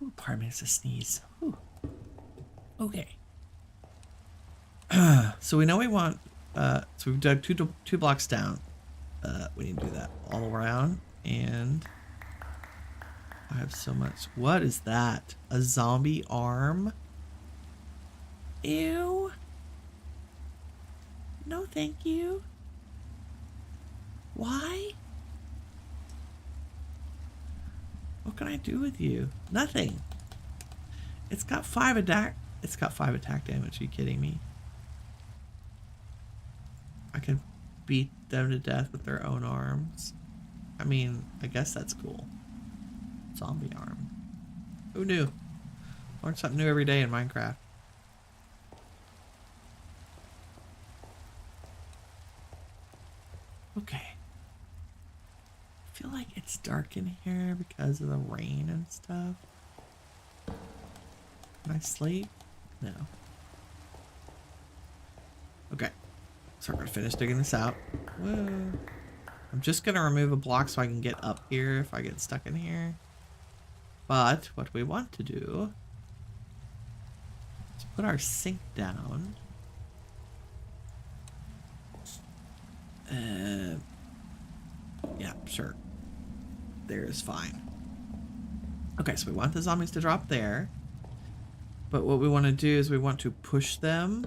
Ooh, pardon me, it's a sneeze. Ooh. Okay. So we know we want, so we've dug two blocks down. We need to do that all around, and I have so much. What is that? A zombie arm? Ew. No, thank you. Why? What can I do with you? Nothing. It's got 5 attack. It's got 5 attack damage. Are you kidding me? I could beat them to death with their own arms. I mean, I guess that's cool. Zombie arm. Who knew? Learn something new every day in Minecraft. Okay. I feel like it's dark in here because of the rain and stuff. Can I sleep? No. Okay. So we're going to finish digging this out. Whoa. I'm just going to remove a block so I can get up here if I get stuck in here. But what we want to do is put our sink down. Yeah, sure. There is fine. Okay, so we want the zombies to drop there. But what we want to do is we want to push them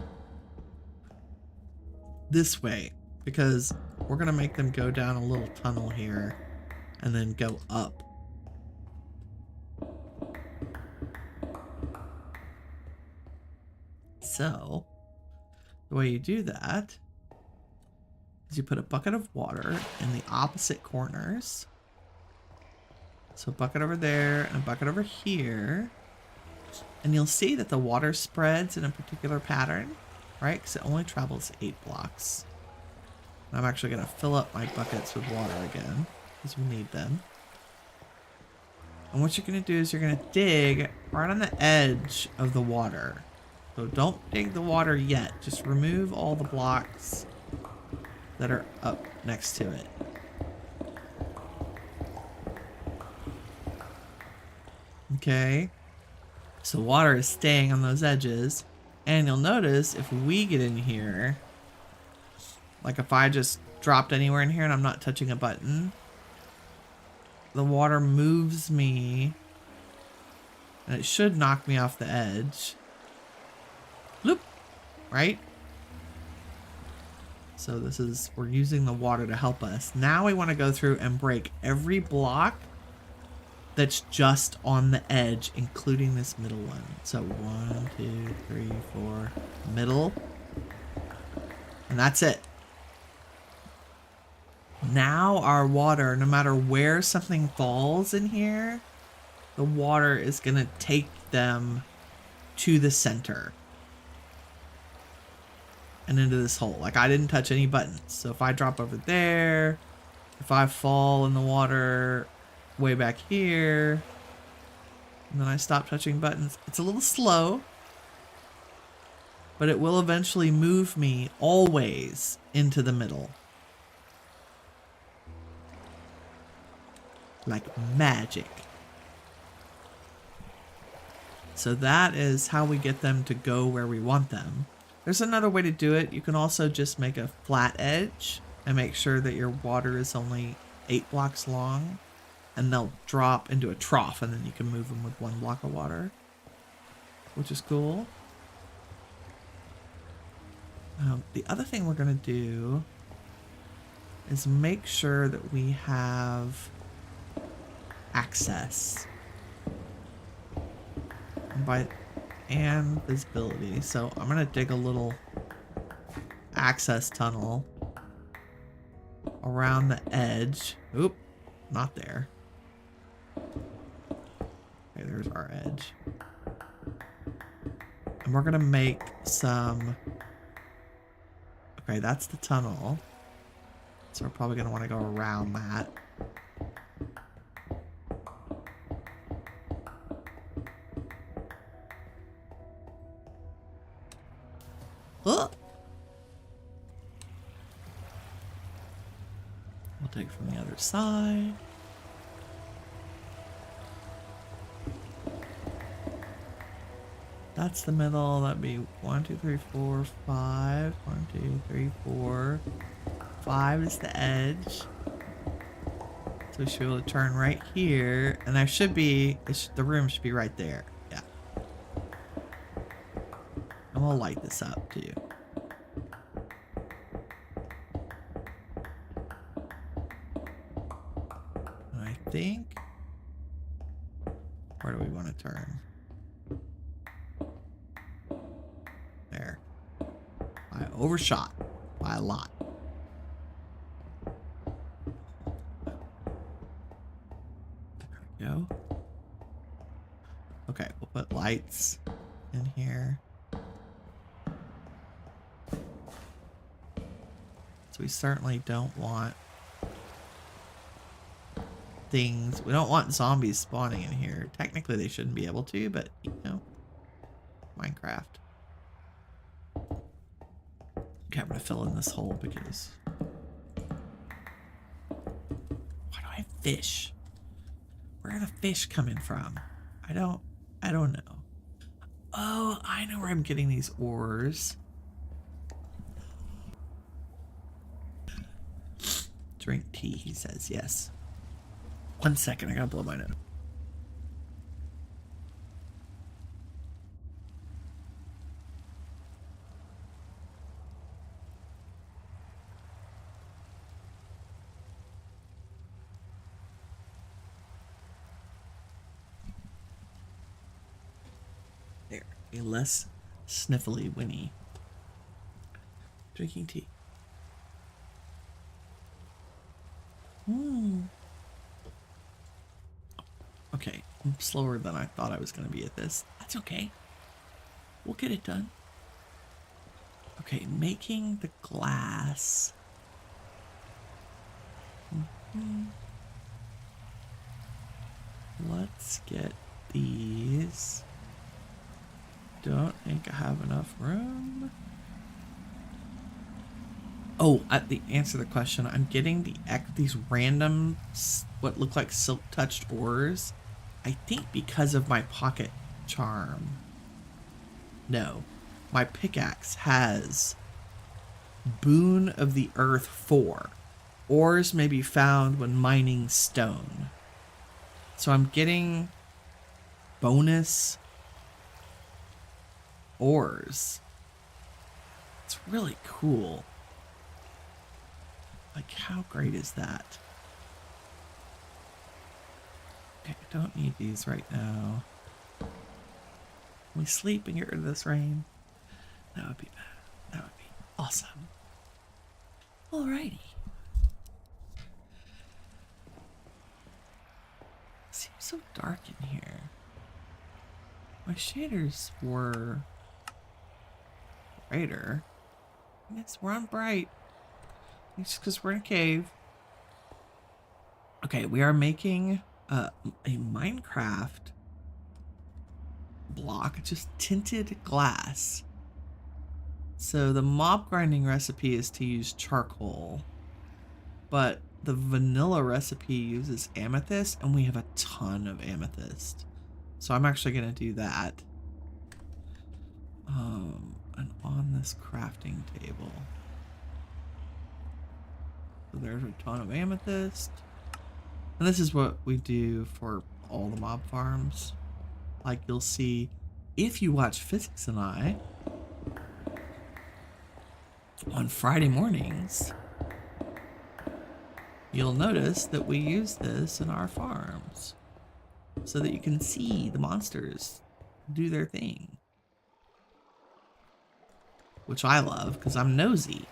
this way, because we're going to make them go down a little tunnel here and then go up. So the way you do that is you put a bucket of water in the opposite corners. So a bucket over there and a bucket over here. And you'll see that the water spreads in a particular pattern, right? Because it only travels 8 blocks. And I'm actually going to fill up my buckets with water again, because we need them. And what you're going to do is you're going to dig right on the edge of the water. So don't dig the water yet. Just remove all the blocks that are up next to it. Okay. So water is staying on those edges. And you'll notice if we get in here, like if I just dropped anywhere in here and I'm not touching a button, the water moves me and it should knock me off the edge. Bloop, right? So this is, we're using the water to help us. Now we want to go through and break every block that's just on the edge, including this middle one. So 1, 2, 3, 4, middle. And that's it. Now our water, no matter where something falls in here, the water is going to take them to the center and into this hole. Like, I didn't touch any buttons. So if I drop over there, if I fall in the water way back here, and then I stop touching buttons, it's a little slow, but it will eventually move me always into the middle. Like magic. So that is how we get them to go where we want them. There's another way to do it. You can also just make a flat edge and make sure that your water is only 8 blocks long, and they'll drop into a trough, and then you can move them with 1 block of water, which is cool. The other thing we're going to do is make sure that we have access and visibility. So I'm going to dig a little access tunnel around the edge. Oop, not there. Okay, there's our edge. And we're going to make some... Okay, that's the tunnel. So we're probably going to want to go around that. Oh! We'll take from the other side. That's the middle. That'd be 1, 2, 3, 4, 5. 1, 2, 3, 4. 5 is the edge. So we should be able to turn right here. And there should be, the room should be right there. Yeah. And we'll light this up too. And I think, where do we want to turn? There. I overshot by a lot. There we go. Okay, we'll put lights in here. So we certainly don't want things. We don't want zombies spawning in here. Technically they shouldn't be able to, but you know, Minecraft. Okay, I'm gonna fill in this hole because why do I have fish? Where are the fish coming from? I don't know. Oh, I know where I'm getting these ores. Drink tea, he says. Yes. 1 second, I gotta blow my nose. There. A less sniffly Winnie. Drinking tea. Okay, I'm slower than I thought I was going to be at this. That's okay. We'll get it done. Okay, making the glass. Let's get these. Don't think I have enough room. Oh, the answer to the question, I'm getting these random, what look like silk-touched ores. I think because of my pocket charm. No, my pickaxe has Boon of the Earth 4. Ores may be found when mining stone. So I'm getting bonus ores. It's really cool. Like, how great is that? Okay, I don't need these right now. Can we sleep and get rid of this rain? That would be bad. That would be awesome. Alrighty. It seems so dark in here. My shaders were brighter. I guess we're on bright. It's because we're in a cave. Okay, we are making a Minecraft block, just tinted glass. So the mob grinding recipe is to use charcoal, but the vanilla recipe uses amethyst, and we have a ton of amethyst. So I'm actually going to do that. And on this crafting table. So there's a ton of amethyst. And this is what we do for all the mob farms. Like you'll see if you watch Physics and I on Friday mornings, you'll notice that we use this in our farms so that you can see the monsters do their thing. Which I love because I'm nosy.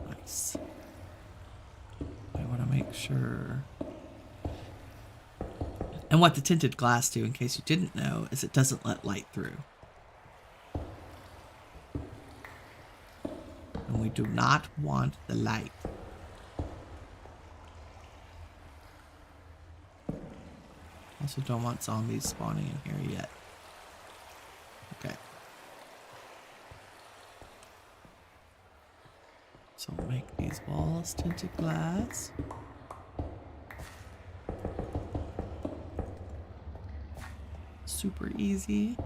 Nice. I want to make sure. And what the tinted glass do, in case you didn't know, is it doesn't let light through. And we do not want the light. Also don't want zombies spawning in here yet. Okay. So we'll make these walls tinted glass. Super easy.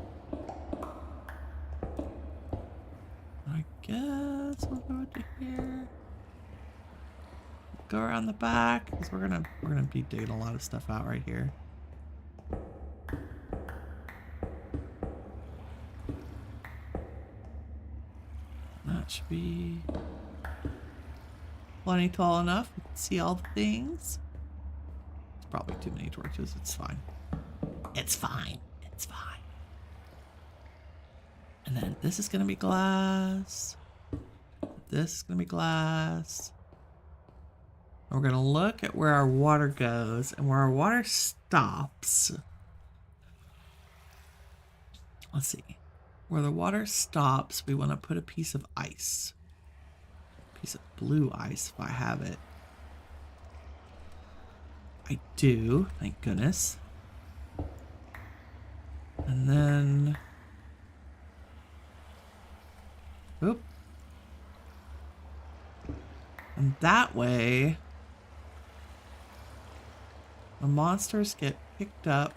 I guess we'll go to here. Go around the back because we're gonna be digging a lot of stuff out right here. That should be plenty tall enough. We can see all the things. It's probably too many torches. It's fine. It's fine. It's fine. And then this is going to be glass. This is going to be glass. And we're going to look at where our water goes and where our water stops. Let's see. Where the water stops, we want to put a piece of ice. A piece of blue ice if I have it. I do, thank goodness. And then... Oop. And that way, the monsters get picked up.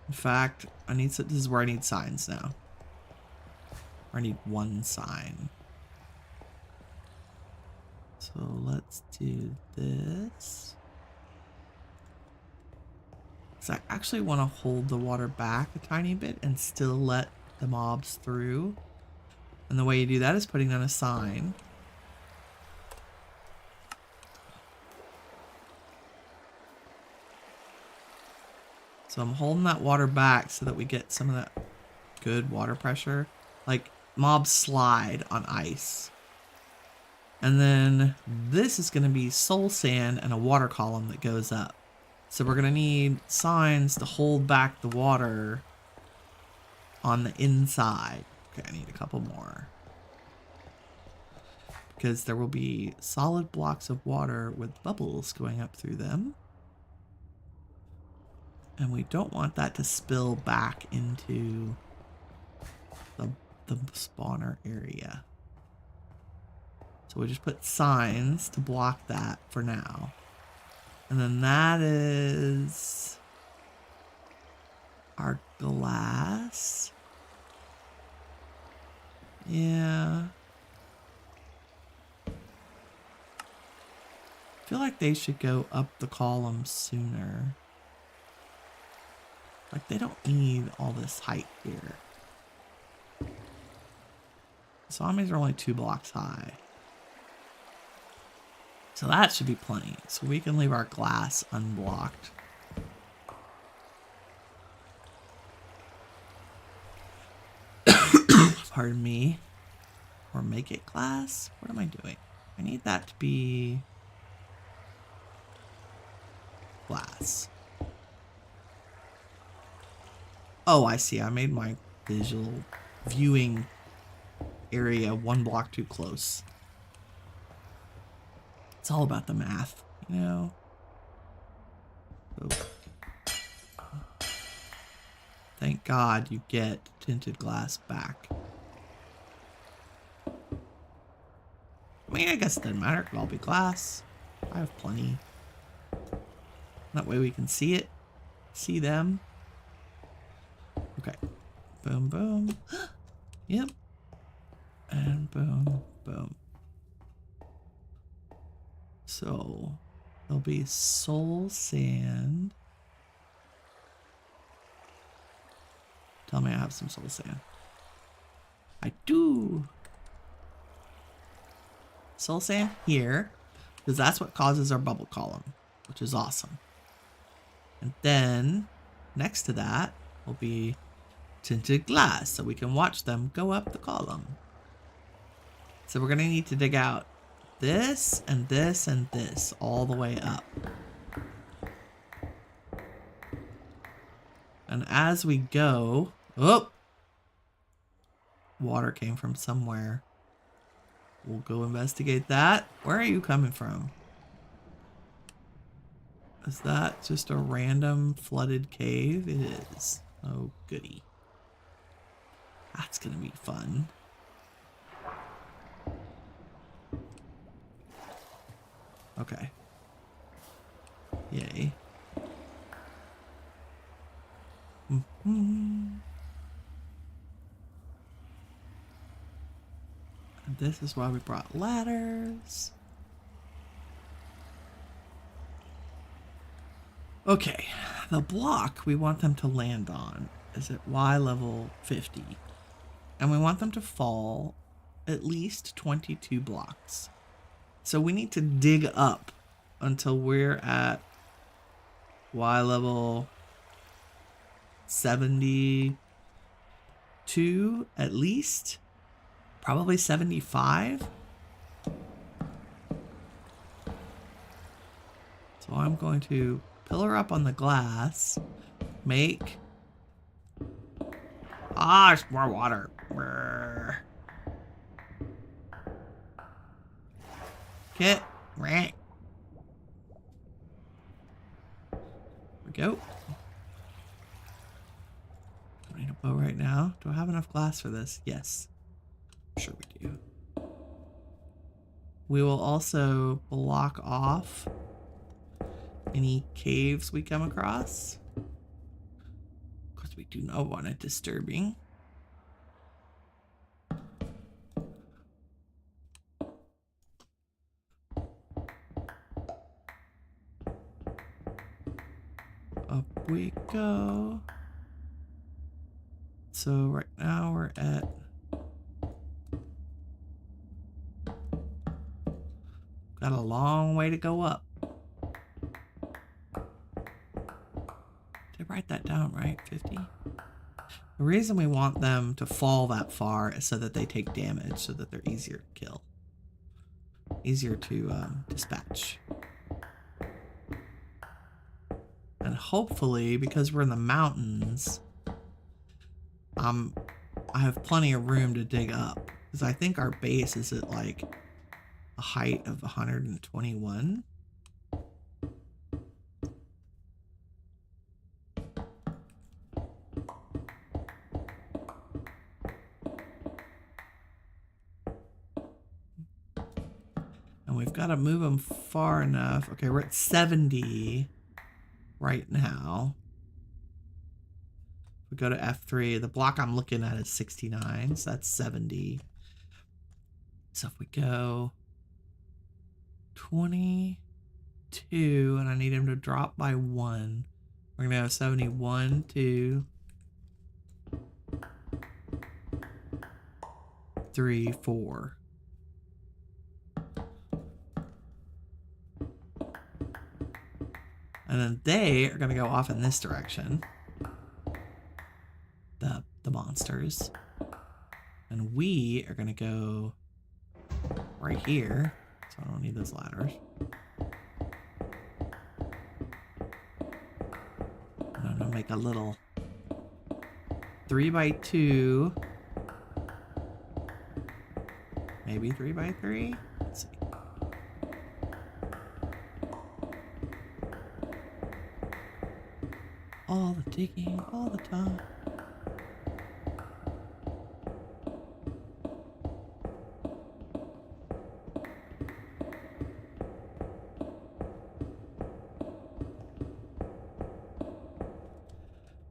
In fact, this is where I need signs now. Or I need one sign. So let's do this. So I actually want to hold the water back a tiny bit and still let the mobs through. And the way you do that is putting down a sign. So I'm holding that water back so that we get some of that good water pressure. Like mobs slide on ice. And then this is going to be soul sand and a water column that goes up. So we're going to need signs to hold back the water on the inside. Okay, I need a couple more. Because there will be solid blocks of water with bubbles going up through them. And we don't want that to spill back into the spawner area. So we just put signs to block that for now. And then that is our glass. Yeah. I feel like they should go up the column sooner. Like they don't need all this height here. Zombies are only 2 blocks high. So that should be plenty. So we can leave our glass unblocked. Pardon me. Or make it glass? What am I doing? I need that to be glass. Oh, I see. I made my visual viewing area 1 block too close. It's all about the math, you know? Oh. Thank God you get tinted glass back. I mean, I guess it doesn't matter. It could all be glass. I have plenty. That way we can see it. See them. Okay. Boom, boom. Yep. And boom, boom. So, there'll be soul sand. Tell me I have some soul sand. I do. Soul sand here, because that's what causes our bubble column, which is awesome. And then, next to that, will be tinted glass, so we can watch them go up the column. So we're going to need to dig out this and this and this all the way up. And as we go, oh, water came from somewhere. We'll go investigate that. Where are you coming from? Is that just a random flooded cave? It is. Oh, goody. That's gonna be fun. Okay. Yay. And this is why we brought ladders. Okay, the block we want them to land on is at Y level 50. And we want them to fall at least 22 blocks. So we need to dig up until we're at Y level 72 at least. Probably 75. So I'm going to pillar up on the glass. Make... Ah, it's more water. Brr. Get right. There we go. Don't need a bow right now. Do I have enough glass for this? Yes. Sure we do. We will also block off any caves we come across, because we do not want it disturbing. Up we go. So right now we're at got a long way to go up. Did I write that down right? 50? The reason we want them to fall that far is so that they take damage, so that they're easier to kill. Easier to dispatch. And hopefully, because we're in the mountains, I have plenty of room to dig up. Because I think our base is at like a height of 121. And we've got to move them far enough. Okay, we're at 70 right now. If we go to F3, the block I'm looking at is 69, so that's 70. So if we go 22, and I need him to drop by 1, we're going to have 71, 2, 3, 4. And then they are going to go off in this direction. The monsters. And we are going to go right here. So I don't need those ladders. And I'm going to make a little 3x2. Maybe 3x3. Let's see. All the digging, all the time.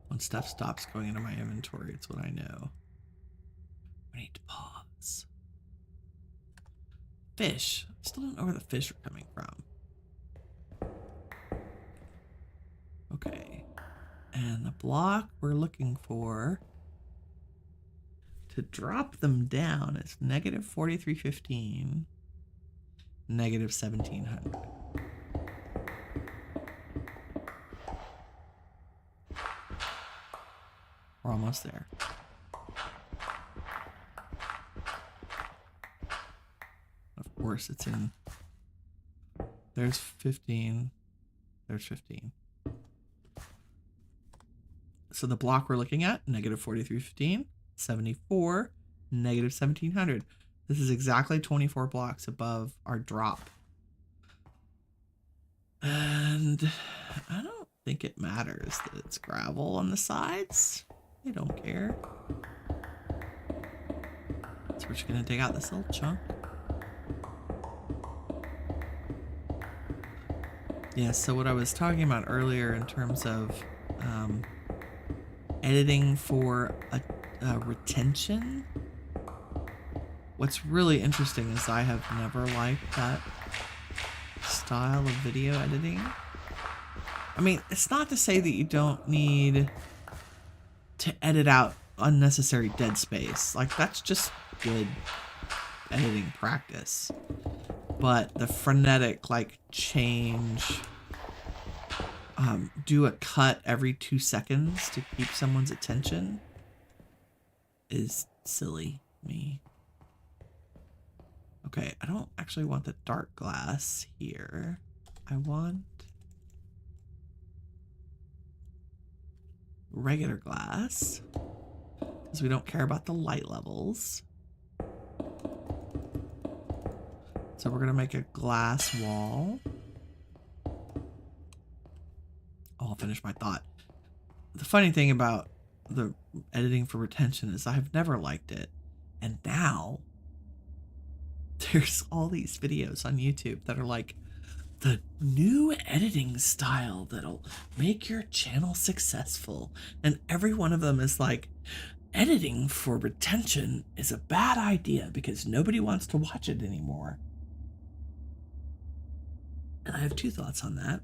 When stuff stops going into my inventory, it's what I know. I need to pause. Fish. Still don't know where the fish are coming from. Okay. And the block we're looking for to drop them down is negative 4315, negative 1700. We're almost there. Of course, it's in. There's 15. There's 15. So the block we're looking at, negative 4315, 74, negative 1700. This is exactly 24 blocks above our drop. And I don't think it matters that it's gravel on the sides. They don't care. So we're just going to dig out this little chunk. Yeah, so what I was talking about earlier in terms of editing for a retention, what's really interesting is I have never liked that style of video editing. I mean, it's not to say that you don't need to edit out unnecessary dead space. Like, that's just good editing practice. But the frenetic, like, change, do a cut every 2 seconds to keep someone's attention is silly me. Okay, I don't actually want the dark glass here. I want regular glass because we don't care about the light levels. So we're gonna make a glass wall. Oh, I'll finish my thought. The funny thing about the editing for retention is I've never liked it. And now there's all these videos on YouTube that are like the new editing style that'll make your channel successful. And every one of them is like, editing for retention is a bad idea because nobody wants to watch it anymore. And I have two thoughts on that.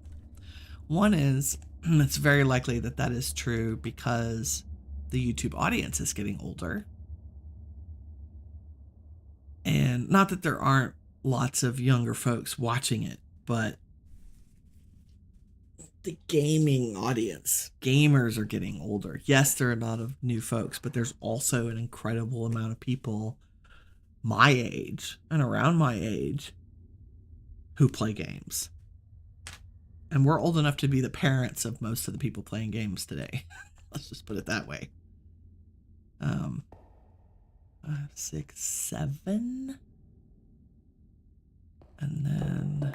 One is, it's very likely that that is true because the YouTube audience is getting older. And not that there aren't lots of younger folks watching it, but the gaming audience. Gamers are getting older. Yes, there are a lot of new folks, but there's also an incredible amount of people my age and around my age who play games. And we're old enough to be the parents of most of the people playing games today. Let's just put it that way. 6, 7. And then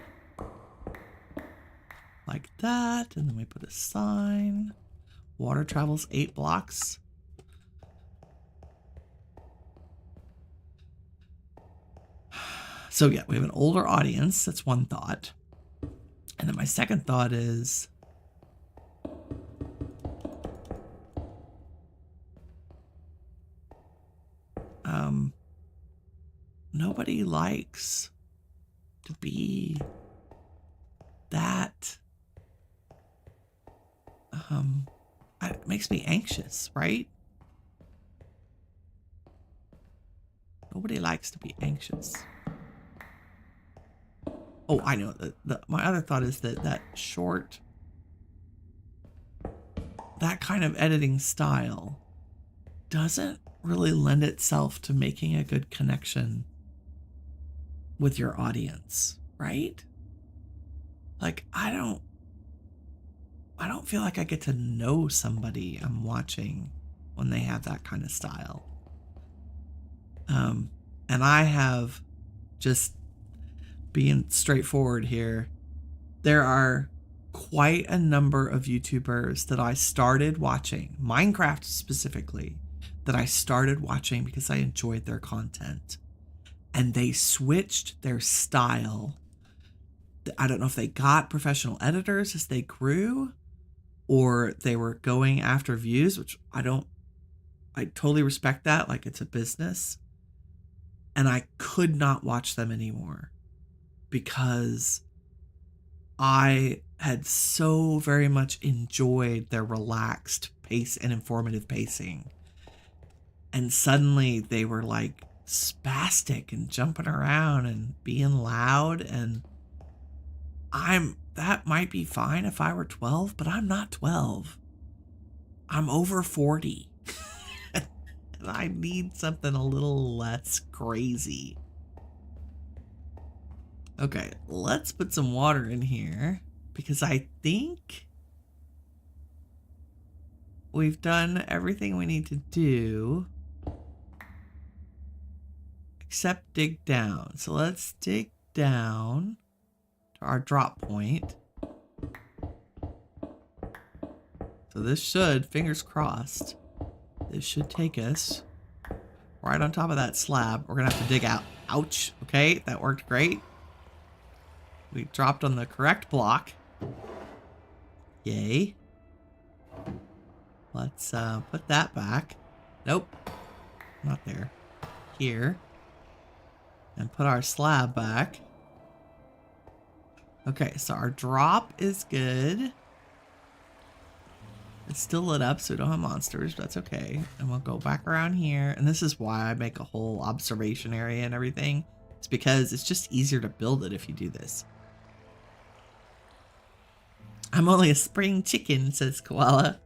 like that. And then we put a sign. Water travels 8 blocks. So yeah, we have an older audience. That's one thought. And then my second thought is nobody likes to be that it makes me anxious, right? Nobody likes to be anxious. Oh, I know. My other thought is that short, that kind of editing style doesn't really lend itself to making a good connection with your audience, right? Like, I don't feel like I get to know somebody I'm watching when they have that kind of style. And I have, just being straightforward here, there are quite a number of YouTubers that I started watching, Minecraft specifically, that I started watching because I enjoyed their content. And they switched their style. I don't know if they got professional editors as they grew, or they were going after views, which I totally respect that. Like, it's a business. And I could not watch them anymore because I had so very much enjoyed their relaxed pace and informative pacing. And suddenly they were like spastic and jumping around and being loud. And that might be fine if I were 12, but I'm not 12. I'm over 40. And I need something a little less crazy. Okay, let's put some water in here because I think we've done everything we need to do except dig down. So let's dig down to our drop point. So this should, fingers crossed, this should take us right on top of that slab. We're gonna have to dig out. Ouch. Okay, that worked great. We dropped on the correct block. Yay. Let's put that back. Nope. Not there. Here. And put our slab back. Okay, so our drop is good. It's still lit up, so we don't have monsters, but that's okay. And we'll go back around here. And this is why I make a whole observation area and everything. It's because it's just easier to build it if you do this. I'm only a spring chicken, says Koala.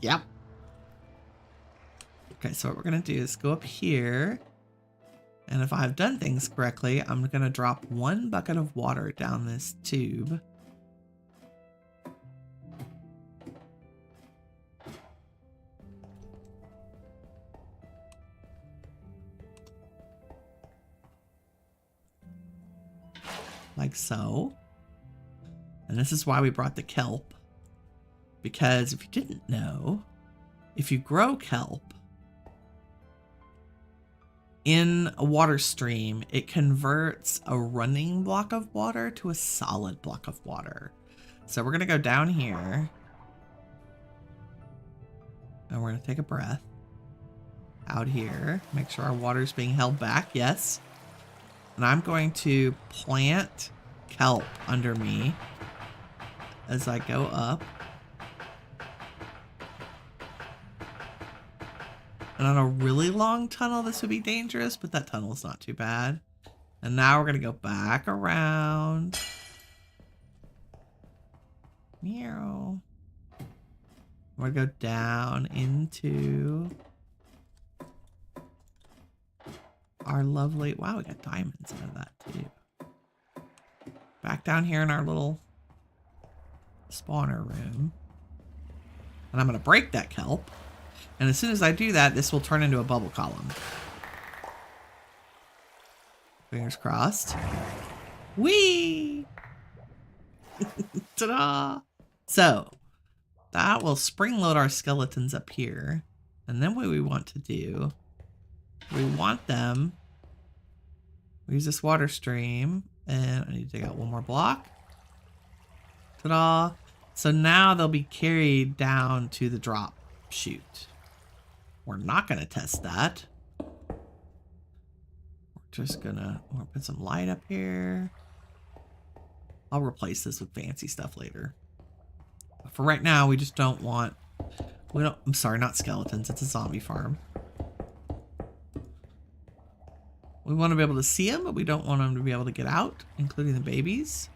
Yep. Okay, so what we're going to do is go up here. And if I've done things correctly, I'm going to drop 1 bucket of water down this tube. Like so. And this is why we brought the kelp. Because if you didn't know, if you grow kelp in a water stream, it converts a running block of water to a solid block of water. So we're going to go down here. And we're going to take a breath. Out here. Make sure our water is being held back. Yes. And I'm going to plant kelp under me as I go up. And on a really long tunnel, this would be dangerous, but that tunnel is not too bad. And now we're going to go back around. Meow. We're gonna go down into our lovely... Wow, we got diamonds out of that too. Back down here in our little spawner room. And I'm gonna break that kelp. And as soon as I do that, this will turn into a bubble column. Fingers crossed. Whee! Ta-da! So, that will spring load our skeletons up here. And then what we want to do, we want them, we use this water stream, and I need to take out one more block. Ta-da! So now they'll be carried down to the drop chute. We're not going to test that. We're just gonna put some light up here. I'll replace this with fancy stuff later. But for right now, we just don't want... I'm sorry, not skeletons. It's a zombie farm. We want to be able to see them, but we don't want them to be able to get out, including the babies.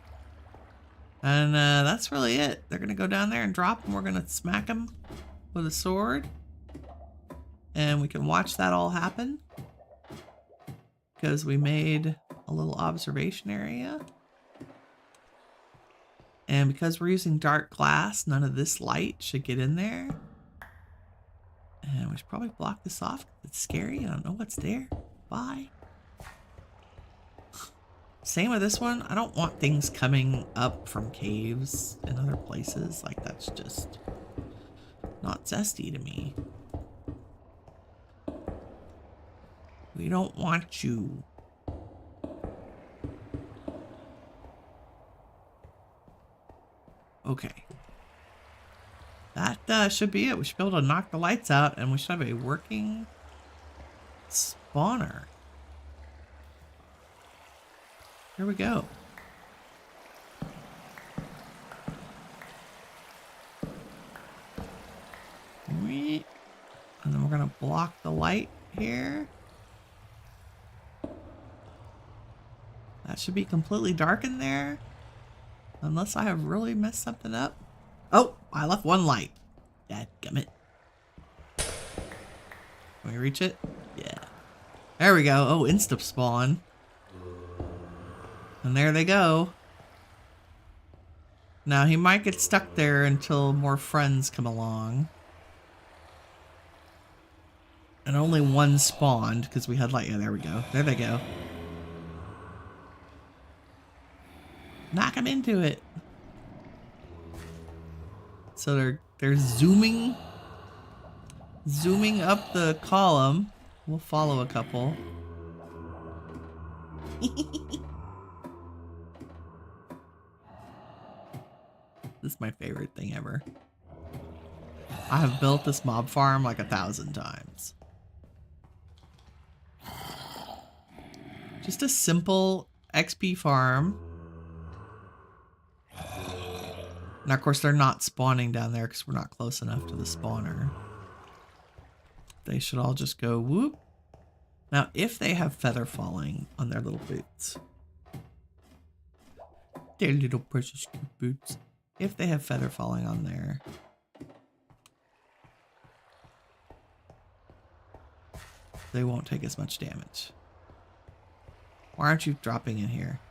And that's really it. They're going to go down there and drop, and we're going to smack them with a sword. And we can watch that all happen. Because we made a little observation area. And because we're using dark glass, none of this light should get in there. And we should probably block this off. It's scary. I don't know what's there. Bye. Same with this one. I don't want things coming up from caves and other places. Like, that's just not zesty to me. We don't want you. Okay. That should be it. We should be able to knock the lights out, and we should have a working spawner. Here we go. And then we're going to block the light here. That should be completely dark in there. Unless I have really messed something up. Oh, I left one light. Dadgummit. Can we reach it? Yeah. There we go. Oh, insta spawn. And there they go. Now, he might get stuck there until more friends come along. And only one spawned because we had light. Yeah, there we go. There they go. Knock them into it. So they're zooming up the column. We'll follow a couple. This is my favorite thing ever. I have built this mob farm like 1,000 times. Just a simple XP farm. Now, of course, they're not spawning down there because we're not close enough to the spawner. They should all just go whoop. Now, if they have feather falling on their little boots. Their little precious cute boots. If they have feather falling on there. They won't take as much damage. Why aren't you dropping in here?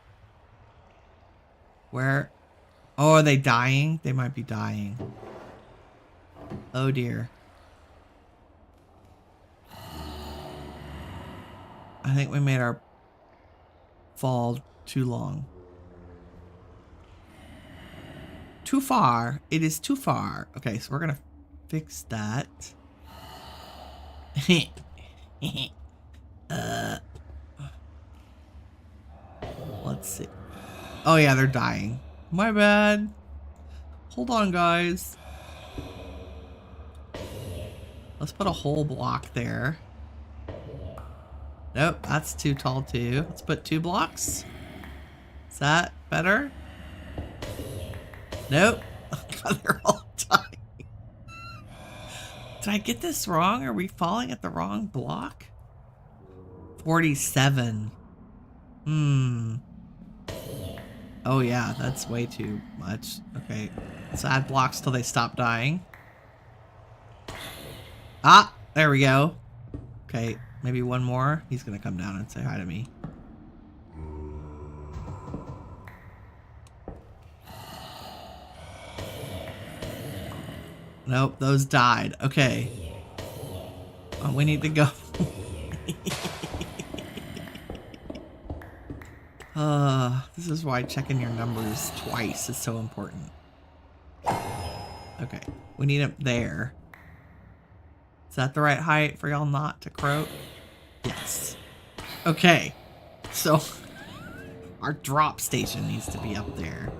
Where? Oh, are they dying? They might be dying. Oh dear. I think we made our fall too long. Too far. It is too far. Okay, so we're gonna fix that. Let's see. Oh yeah, they're dying. My bad. Hold on, guys. Let's put a whole block there. Nope, that's too tall too. Let's put 2 blocks. Is that better? Nope. They're all dying. Did I get this wrong? Are we falling at the wrong block? 47. Oh yeah, that's way too much. Okay, let's add blocks till they stop dying. Ah, there we go. Okay, maybe one more. He's gonna come down and say hi to me. Nope, those died. Okay. We need to go. This is why checking your numbers twice is so important. Okay, we need him there. Is that the right height for y'all not to croak? Yes. Okay, so our drop station needs to be up there.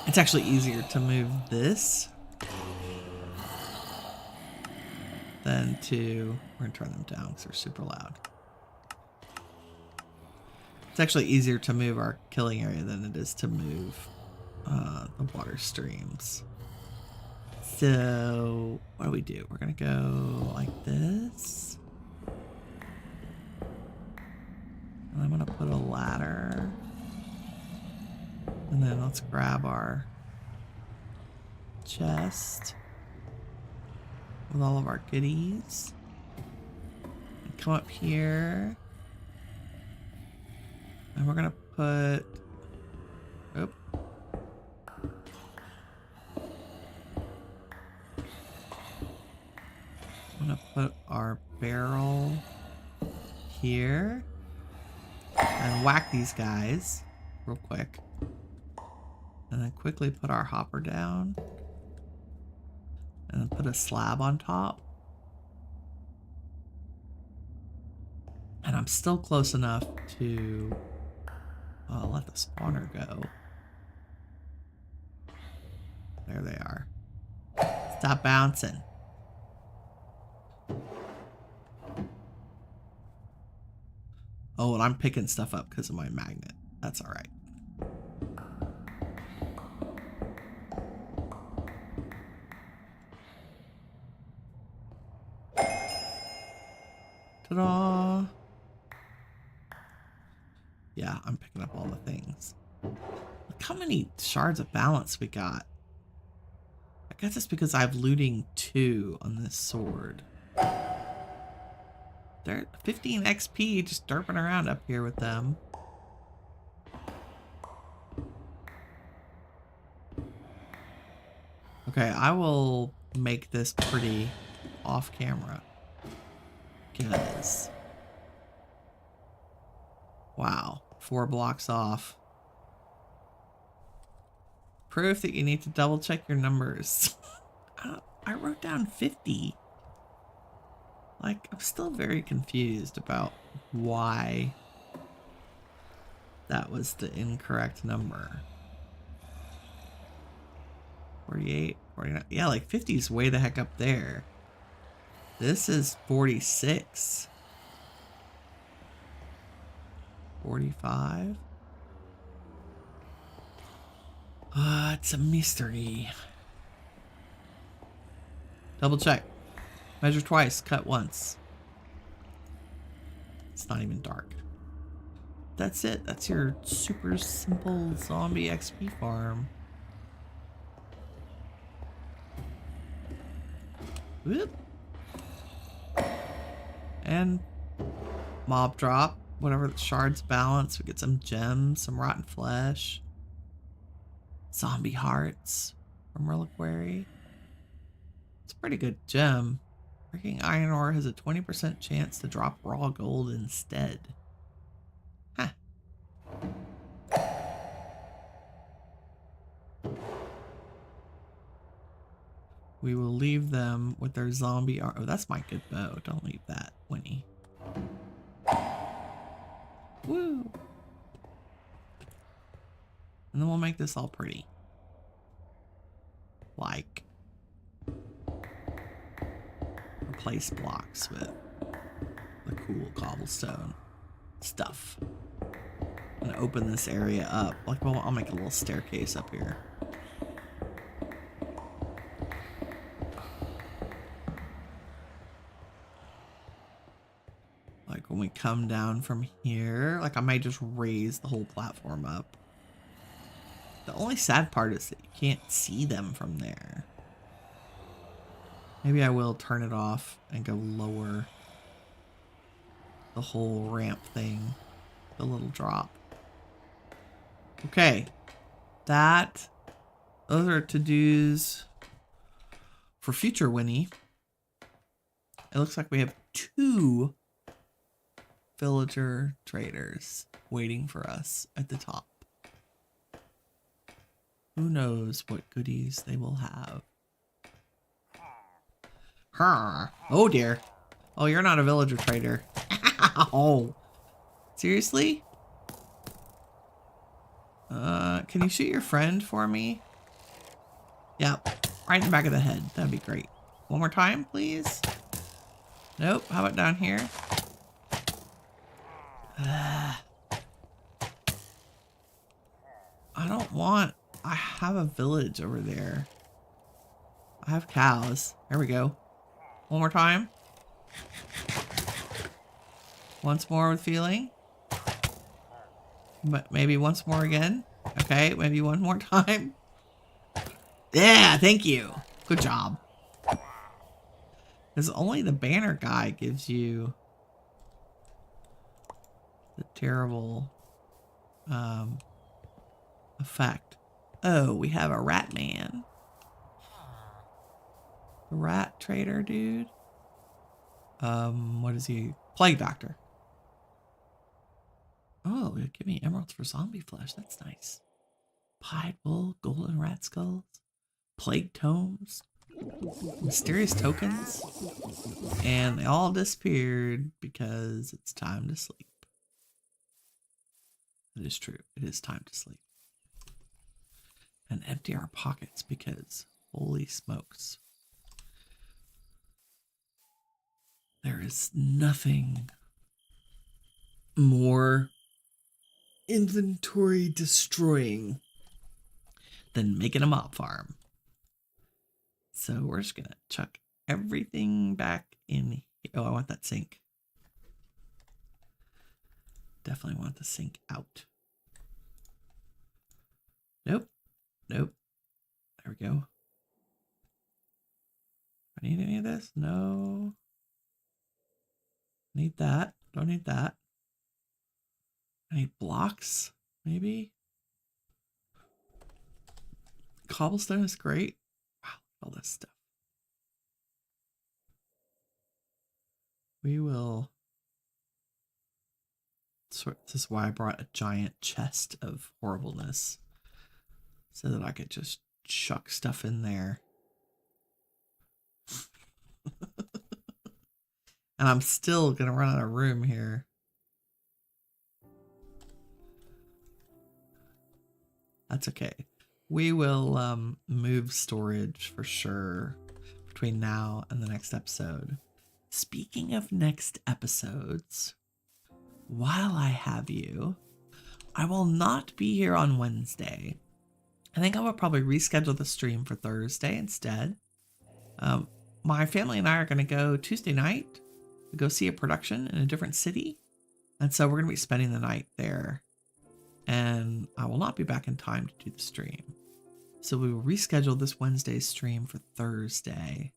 It's actually easier to move this than to... We're gonna turn them down because they're super loud. It's actually easier to move our killing area than it is to move the water streams. So what do? We're gonna go like this. And I'm gonna put a ladder. And then let's grab our chest with all of our goodies. And come up here. And we're gonna put... Oop. I'm gonna put our barrel here. And whack these guys real quick. And then quickly put our hopper down. And then put a slab on top. And I'm still close enough to let the spawner go. There they are. Stop bouncing. Oh, and I'm picking stuff up because of my magnet. That's all right. Ta-da! Yeah, I'm picking up all the things. Look how many shards of balance we got. I guess it's because I have looting 2 on this sword. They're 15 XP just derping around up here with them. Okay, I will make this pretty off camera. Because... Wow, 4 blocks off. Proof that you need to double check your numbers. I wrote down 50. Like, I'm still very confused about why that was the incorrect number. 48, 49. Yeah, like 50 is way the heck up there. This is 46. 45. It's a mystery. Double check. Measure twice, cut once. It's not even dark. That's it. That's your super simple zombie XP farm. Whoop. And mob drop. Whatever the shards balance. We get some gems, some rotten flesh. Zombie hearts from Reliquary. It's a pretty good gem. Breaking iron ore has a 20% chance to drop raw gold instead. Huh. We will leave them with their zombie armor. Oh, that's my good bow. Don't leave that, Winnie. Woo! And then we'll make this all pretty. Like, replace blocks with the cool cobblestone stuff. I'm gonna open this area up. Like, well, I'll make a little staircase up here. Like, when we come down from here. Like I might just raise the whole platform up. The only sad part is that you can't see them from there. Maybe I will turn it off and go lower the whole ramp thing. The little drop. Okay. Those are to-dos for future Winnie. It looks like we have 2 villager traders waiting for us at the top. Who knows what goodies they will have. Oh dear. Oh, you're not a villager trader. Oh. Seriously? Can you shoot your friend for me? Yep. Right in the back of the head. That'd be great. One more time, please. Nope. How about down here? I don't want... I have a village over there. I have cows. There we go. One more time. Once more with feeling. But maybe once more again. Okay, maybe one more time. Yeah, thank you. Good job. Because only the banner guy gives you the terrible effect. Oh, we have a rat man. The rat trader dude. What is he? Plague doctor. Oh, give me emeralds for zombie flesh. That's nice. Pied wool, golden rat skulls, plague tomes, mysterious tokens, and they all disappeared because it's time to sleep. It is true. It is time to sleep. And empty our pockets because holy smokes. There is nothing more inventory destroying than making a mob farm. So we're just gonna chuck everything back in here. Oh, I want that sink. Definitely want the sink out. Nope. Nope. There we go. I need any of this? No. Need that. Don't need that. I need blocks, maybe. Cobblestone is great. Wow, all this stuff. We will sort. This is why I brought a giant chest of horribleness, so that I could just chuck stuff in there. And I'm still gonna run out of room here. That's okay. We will move storage for sure between now and the next episode. Speaking of next episodes, while I have you, I will not be here on Wednesday. I think I will probably reschedule the stream for Thursday instead. My family and I are going to go Tuesday night to go see a production in a different city. And so we're going to be spending the night there. And I will not be back in time to do the stream. So we will reschedule this Wednesday's stream for Thursday.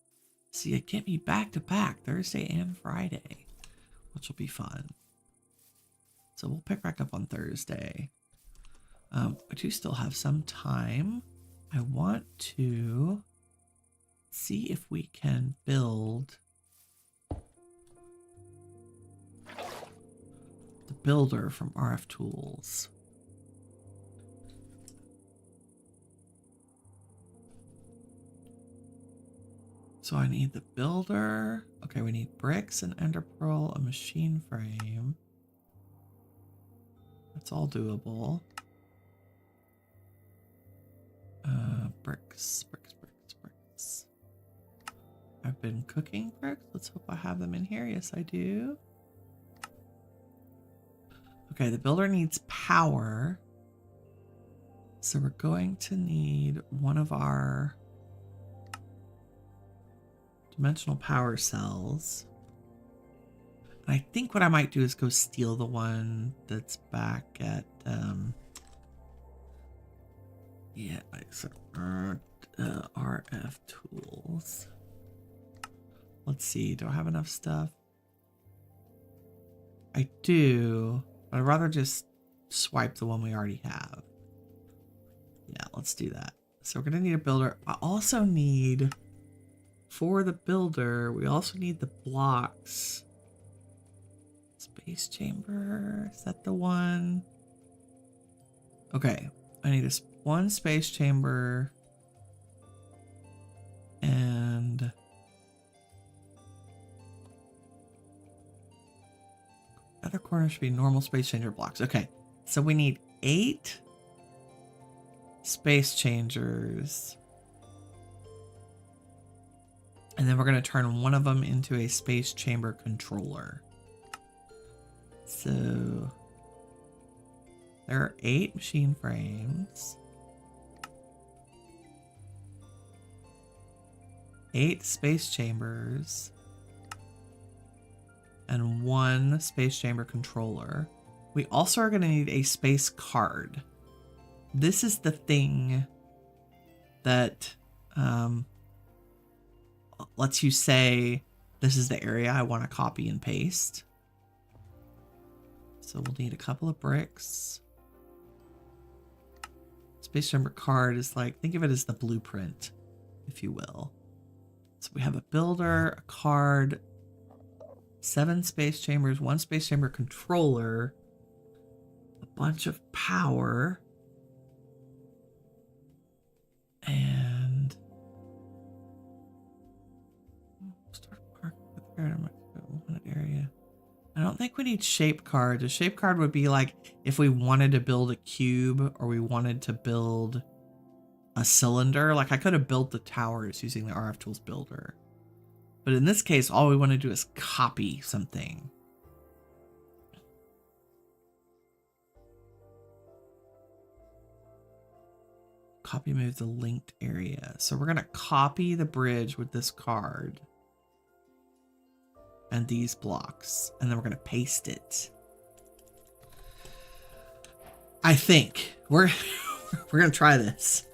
So you get me back to back Thursday and Friday, which will be fun. So we'll pick back up on Thursday. I do still have some time. I want to see if we can build the builder from RFTools. So I need the builder. Okay, we need bricks, an ender pearl, a machine frame. That's all doable. Bricks. I've been cooking bricks. Let's hope I have them in here. Yes, I do. Okay, the builder needs power. So we're going to need one of our dimensional power cells. I think what I might do is go steal the one that's back at, yeah, so, RF tools. Let's see, do I have enough stuff? I do, but I'd rather just swipe the one we already have. Yeah, let's do that. So we're gonna need a builder. I also need, for the builder, we also need the blocks. Space chamber, is that the one? Okay, I need one space chamber and other corner should be normal space changer blocks. Okay, so we need 8 space changers. And then we're going to turn one of them into a space chamber controller. So there are 8 machine frames, 8 space chambers, and 1 space chamber controller. We also are going to need a space card. This is the thing that lets you say, this is the area I want to copy and paste. So we'll need a couple of bricks. Space chamber card is like, think of it as the blueprint, if you will. So we have a builder, a card, 7 space chambers, 1 space chamber controller, a bunch of power, and start park there. One area. I don't think we need shape cards. A shape card would be like if we wanted to build a cube or we wanted to build a cylinder. Like I could have built the towers using the RFTools Builder. But in this case, all we want to do is copy something. Copy move the linked area. So we're going to copy the bridge with this card and these blocks, and then we're going to paste it. I think we're going to try this.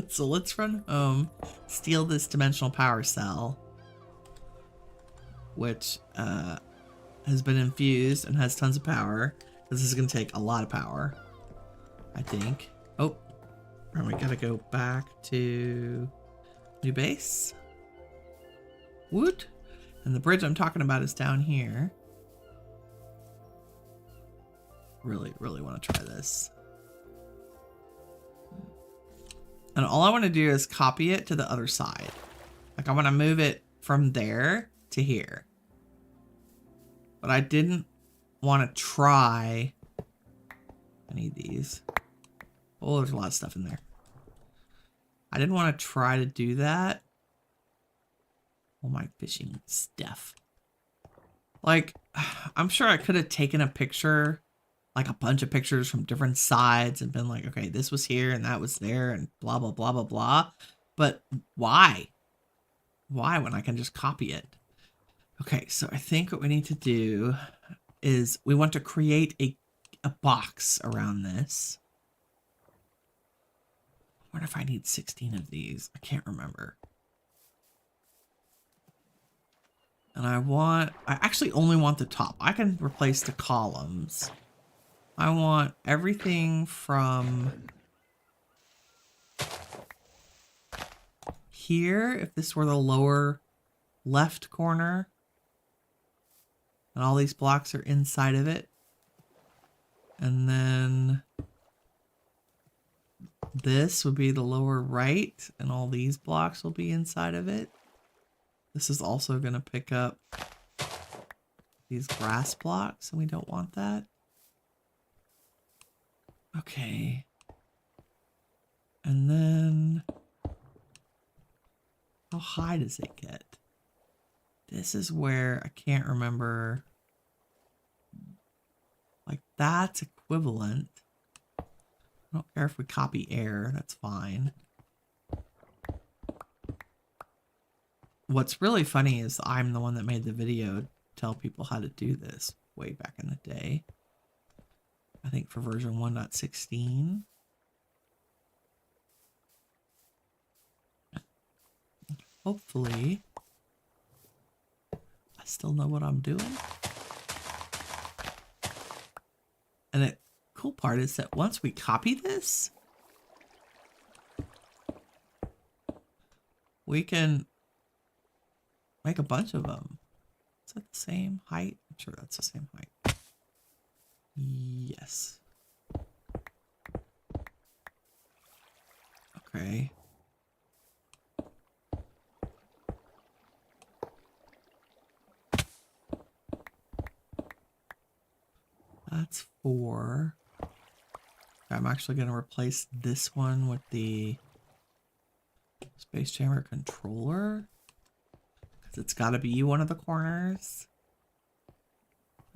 So let's run home, steal this dimensional power cell, which has been infused and has tons of power. This is going to take a lot of power, I think. Oh, and we got to go back to new base. Woot. And the bridge I'm talking about is down here. Really, really want to try this. And all I want to do is copy it to the other side. Like I want to move it from there to here. But I didn't want to try. I need these. Oh, there's a lot of stuff in there. I didn't want to try to do that. All my fishing stuff. Like, I'm sure I could have taken a picture, like a bunch of pictures from different sides and been like, okay, this was here and that was there and blah, blah, blah, blah, blah. But why? Why when I can just copy it? Okay, so I think what we need to do is we want to create a box around this. I wonder if I need 16 of these. I can't remember. And I actually only want the top. I can replace the columns. I want everything from here, if this were the lower left corner, and all these blocks are inside of it. And then this would be the lower right, and all these blocks will be inside of it. This is also going to pick up these grass blocks, and we don't want that. Okay. And then how high does it get? This is where I can't remember. Like that's equivalent. I don't care if we copy air, that's fine. What's really funny is I'm the one that made the video tell people how to do this way back in the day. I think for version 1.16. Hopefully, I still know what I'm doing. And the cool part is that once we copy this, we can make a bunch of them. Is that the same height? I'm sure that's the same height. Yes. Okay. That's 4. I'm actually going to replace this one with the space chamber controller, because it's got to be one of the corners.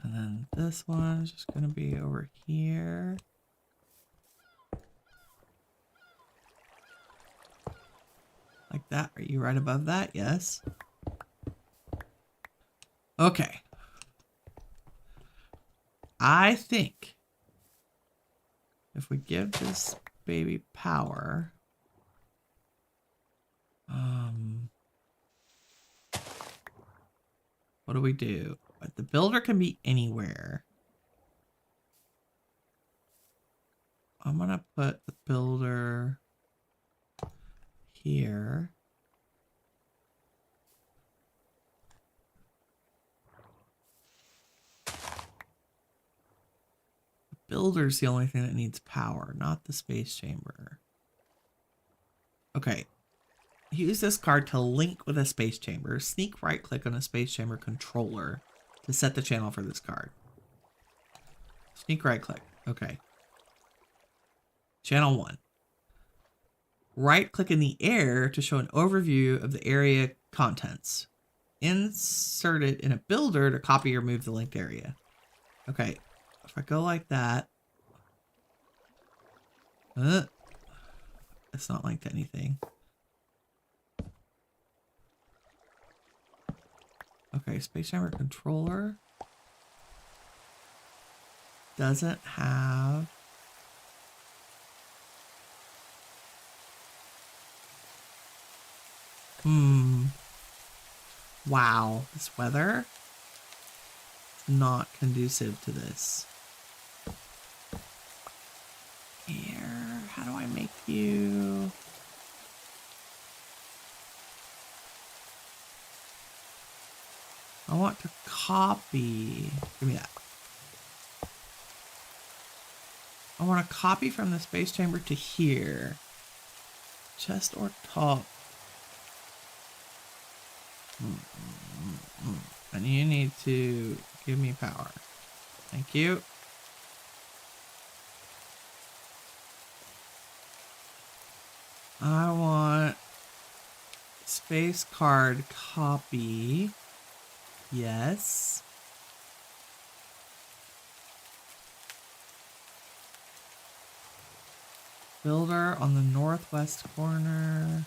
And then this one is just going to be over here. Like that. Are you right above that? Yes. Okay. I think if we give this baby power, what do we do? The builder can be anywhere. I'm gonna put the builder here. Builder's the only thing that needs power, not the space chamber. Okay. Use this card to link with a space chamber. Sneak right click on a space chamber controller to set the channel for this card. Sneak right click. Okay. Channel 1. Right click in the air to show an overview of the area contents. Insert it in a builder to copy or move the linked area. Okay. If I go like that, it's not linked to anything. Okay, space chamber controller doesn't have wow, this weather is not conducive to this. Here, how do I make you? I want to copy. Give me that. I want to copy from the space chamber to here. Chest or top. And you need to give me power. Thank you. I want space card copy. Yes. Builder on the northwest corner.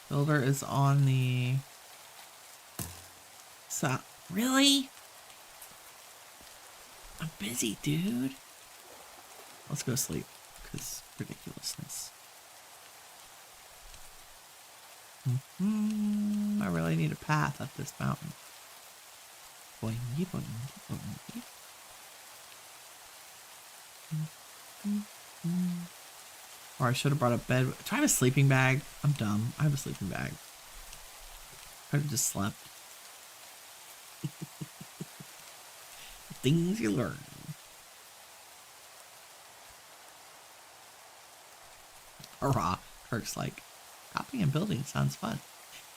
Builder is on the south. Really? I'm busy, dude. Let's go sleep, because ridiculousness. I really need a path up this mountain. Boingy, boingy, boingy. Or I should have brought a bed. Do I have a sleeping bag? I'm dumb. I have a sleeping bag. I could have just slept. Things you learn. Hurrah. Kirk's like, copying and building sounds fun.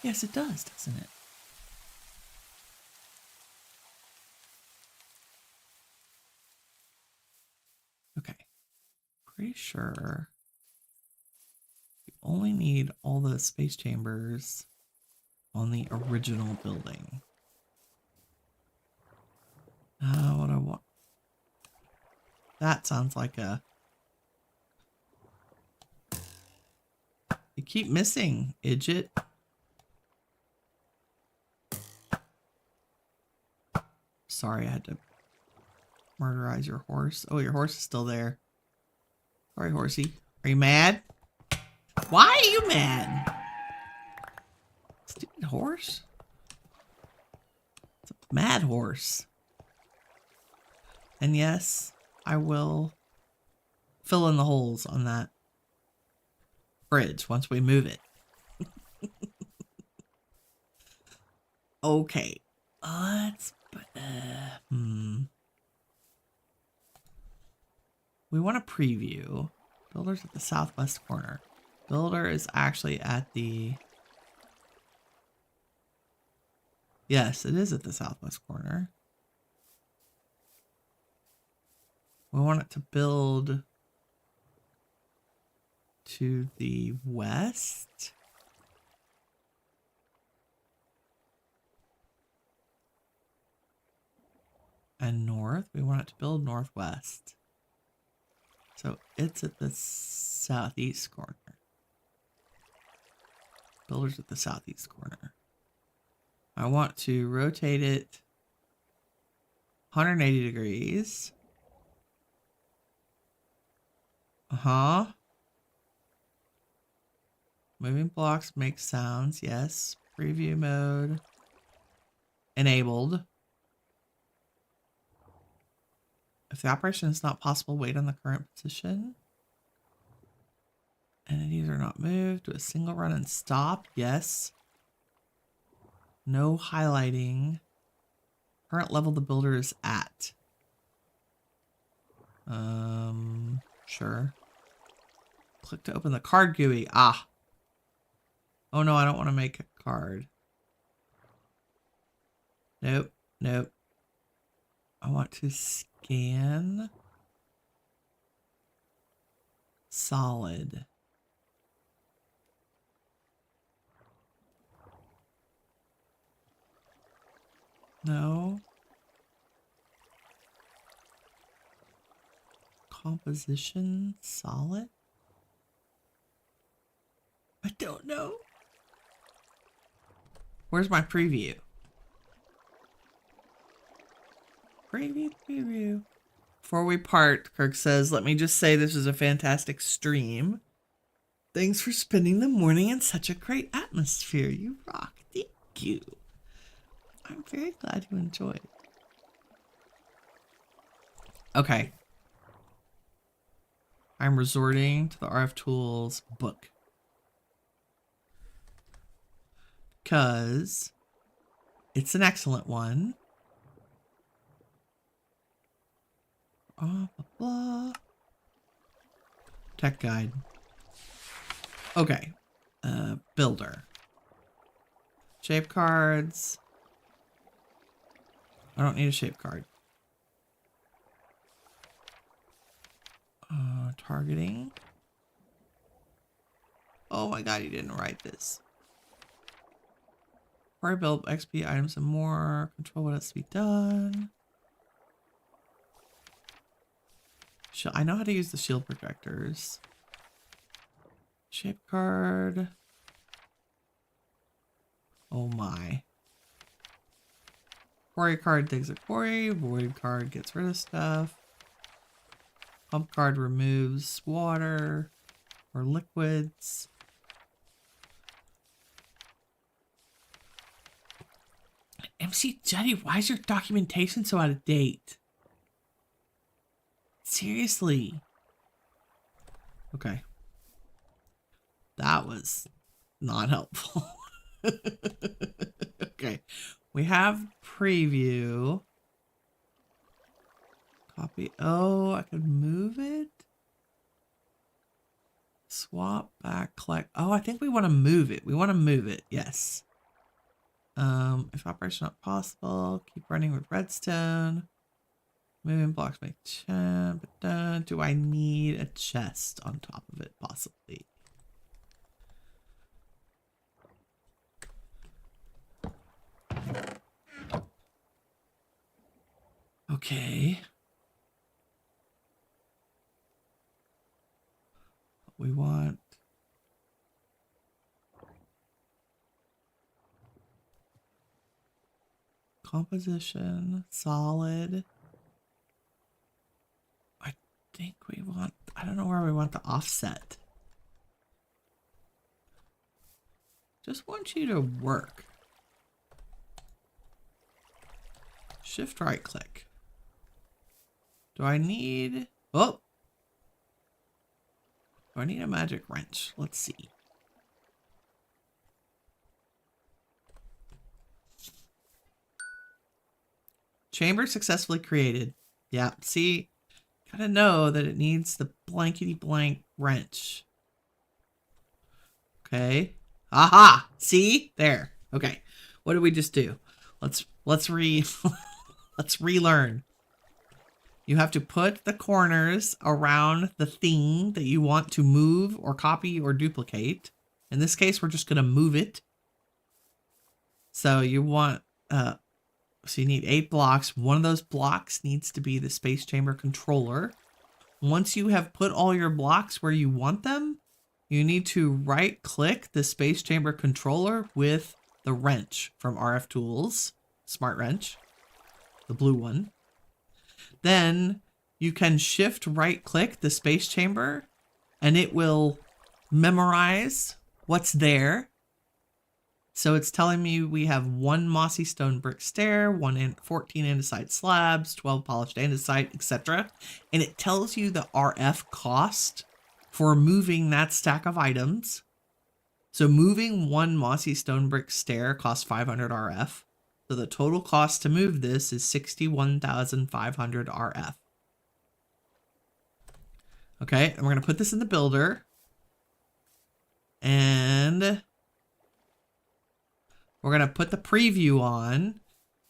Yes, it does, doesn't it? Okay. Pretty sure we only need all the space chambers on the original building. What I want. That sounds like a... You keep missing, Idjit. sorry I had to murderize your horse. Oh, your horse is still there. Sorry, horsey. Are you mad? Why are you mad? Stupid horse. It's a mad horse. And yes, I will fill in the holes on that bridge once we move it. Okay. Let's... We want to preview. Builder's at the southwest corner. Builder is actually at the... Yes, it is at the southwest corner. We want it to build to the west. And north. We want it to build northwest. So it's at the southeast corner. Builder's at the southeast corner. I want to rotate it 180 degrees. Moving blocks make sounds. Yes. Preview mode. Enabled. If the operation is not possible, wait on the current position. Entities are not moved. Do a single run and stop. Yes. No highlighting. Current level the builder is at. Sure. Click to open the card GUI. Ah. Oh no, I don't want to make a card. Nope. Nope. I want to scan solid. No. Composition solid? I don't know. Where's my preview? Preview. Before we part, Kirk says, let me just say this was a fantastic stream. Thanks for spending the morning in such a great atmosphere. You rock. Thank you. I'm very glad you enjoyed. Okay. I'm resorting to the RFTools book. Because it's an excellent one. Blah, blah, blah. Tech guide. Okay. Builder. Shape cards. I don't need a shape card. Targeting. Oh my god, you didn't write this. Before I build XP items and more, control what has to be done. I know how to use the shield projectors. Shape card. Oh my. Quarry card digs a quarry. Void card gets rid of stuff. Pump card removes water or liquids. MC Jetty, why is your documentation so out of date? Seriously. Okay. That was not helpful. Okay. We have preview. Copy. Oh, I could move it. Swap back, collect. Oh, I think we want to move it. We want to move it. Yes. If operation not possible, keep running with redstone. Moving blocks make but do I need a chest on top of it? Possibly. Okay. We want composition, solid. I think we want, I don't know where we want the offset. Just want you to work. Shift right click. Do I need, oh. Do I need a magic wrench? Let's see. Chamber successfully created. Yeah, see, gotta know that it needs the blankety blank wrench. Okay. Aha! See? There. Okay. What did we just do? Let's let's relearn. You have to put the corners around the thing that you want to move or copy or duplicate. In this case, we're just gonna move it. So you want so you need 8 blocks. One of those blocks needs to be the space chamber controller. Once you have put all your blocks where you want them, you need to right click the space chamber controller with the wrench from RFTools, Smart Wrench, the blue one. Then you can shift right click the space chamber and it will memorize what's there. So it's telling me we have 1 mossy stone brick stair, 14 andesite slabs, 12 polished andesite, etc. And it tells you the RF cost for moving that stack of items. So moving 1 mossy stone brick stair costs 500 RF. So the total cost to move this is 61,500 RF. Okay, and we're going to put this in the builder. And we're going to put the preview on.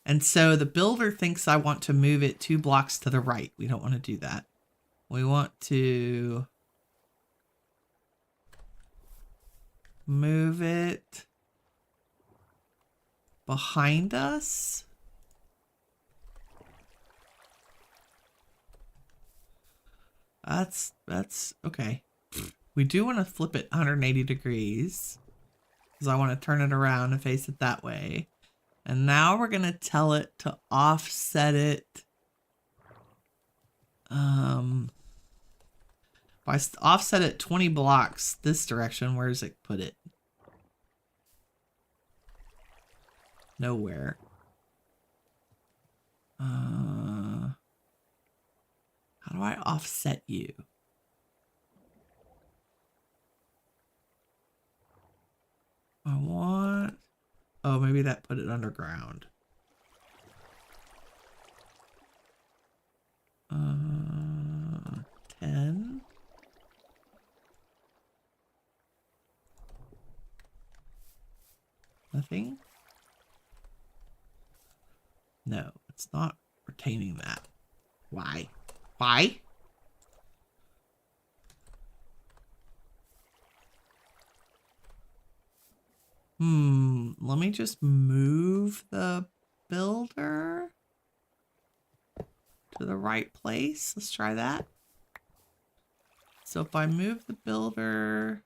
And so the builder thinks I want to move it 2 blocks to the right. We don't want to do that. We want to move it behind us. That's okay. We do want to flip it 180 degrees because I want to turn it around and face it that way. And now we're going to tell it to offset it. If I offset it 20 blocks this direction, where does it put it? Nowhere. How do I offset you? I want... Oh, maybe that put it underground. 10. Nothing? No, it's not retaining that. Why? Why? Let me just move the builder to the right place. Let's try that. So if I move the builder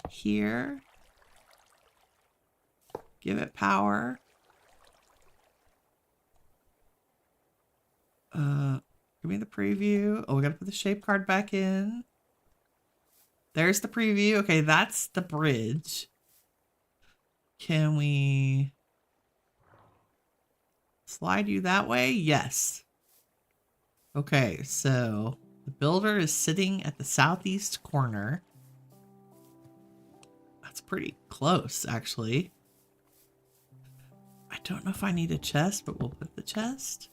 here, give it power. Give me the preview. Oh, we gotta put the shape card back in. There's the preview. Okay, that's the bridge. Can we slide you that way? Yes. Okay, so the builder is sitting at the southeast corner. That's pretty close, actually. I don't know if I need a chest, but we'll put the chest.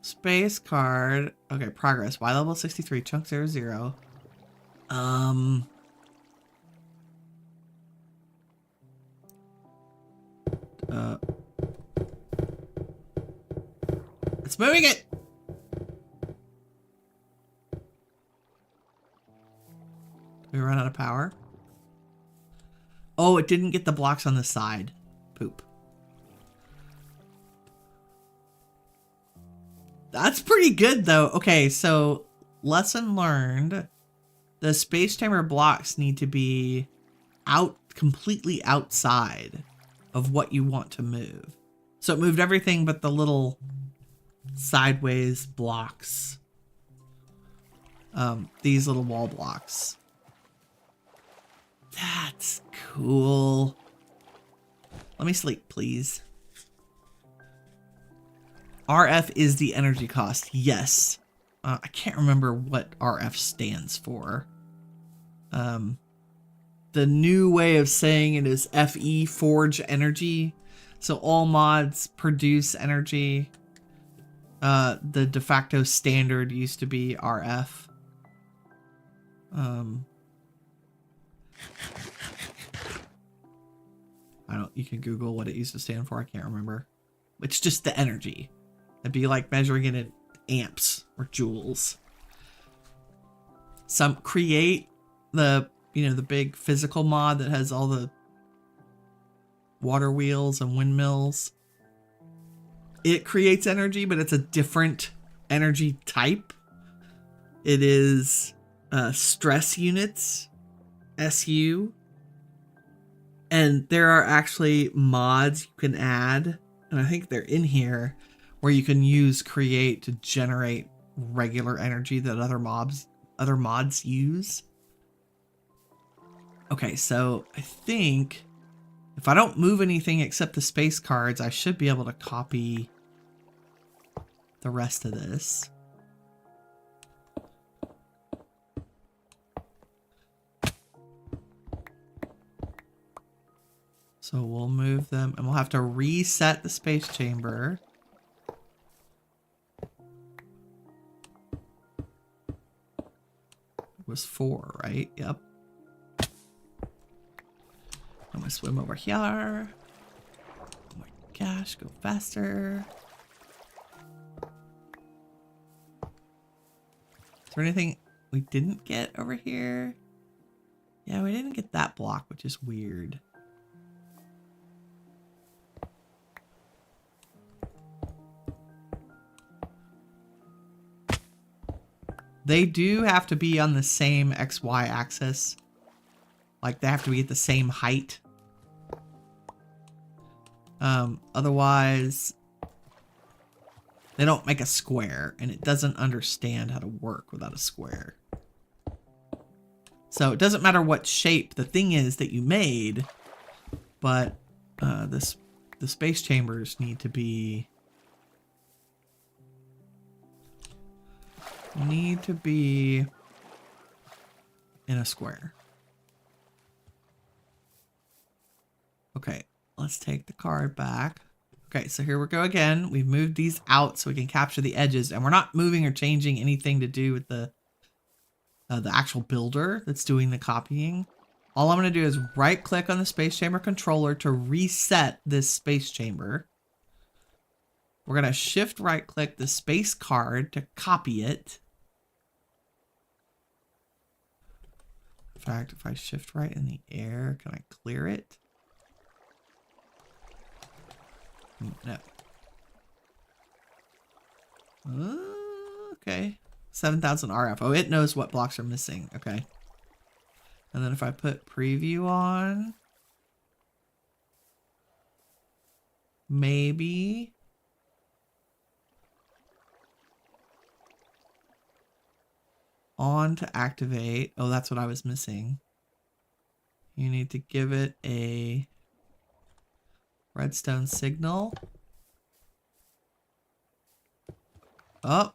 Space card. Okay, progress. Y level 63, chunk 00. It's moving it! Did we run out of power? Oh, it didn't get the blocks on the side. Poop. That's pretty good, though. Okay, so lesson learned. The space chamber blocks need to be completely outside. of what you want to move. So it moved everything but the little sideways blocks. These little wall blocks. That's cool. Let me sleep, please. RF is the energy cost. Yes. I can't remember what RF stands for. The new way of saying it is FE, Forge Energy. So all mods produce energy. The de facto standard used to be RF. You can Google what it used to stand for. I can't remember. It's just the energy. It'd be like measuring it in amps or joules. Some create the, the big physical mod that has all the water wheels and windmills. It creates energy, but it's a different energy type. It is stress units, SU. And there are actually mods you can add, and I think they're in here, where you can use create to generate regular energy that other mods use. Okay, so I think if I don't move anything except the space cards, I should be able to copy the rest of this. So we'll move them, and we'll have to reset the space chamber. It was 4, right? Yep. I'm gonna swim over here. Oh my gosh, go faster. Is there anything we didn't get over here? Yeah, we didn't get that block, which is weird. They do have to be on the same XY axis. Like, they have to be at the same height. Otherwise, they don't make a square, and it doesn't understand how to work without a square. So it doesn't matter what shape the thing is that you made, but the space chambers need to be in a square. Okay, let's take the card back. Okay, so here we go again. We've moved these out so we can capture the edges, and we're not moving or changing anything to do with the actual builder that's doing the copying. All I'm going to do is right click on the space chamber controller to reset this space chamber. We're going to shift right click the space card to copy it. In fact, if I shift right in the air, can I clear it? No. Okay. 7,000 RF. Oh, it knows what blocks are missing. Okay. And then if I put preview on, maybe. On to activate. Oh, that's what I was missing. You need to give it a redstone signal. Oh.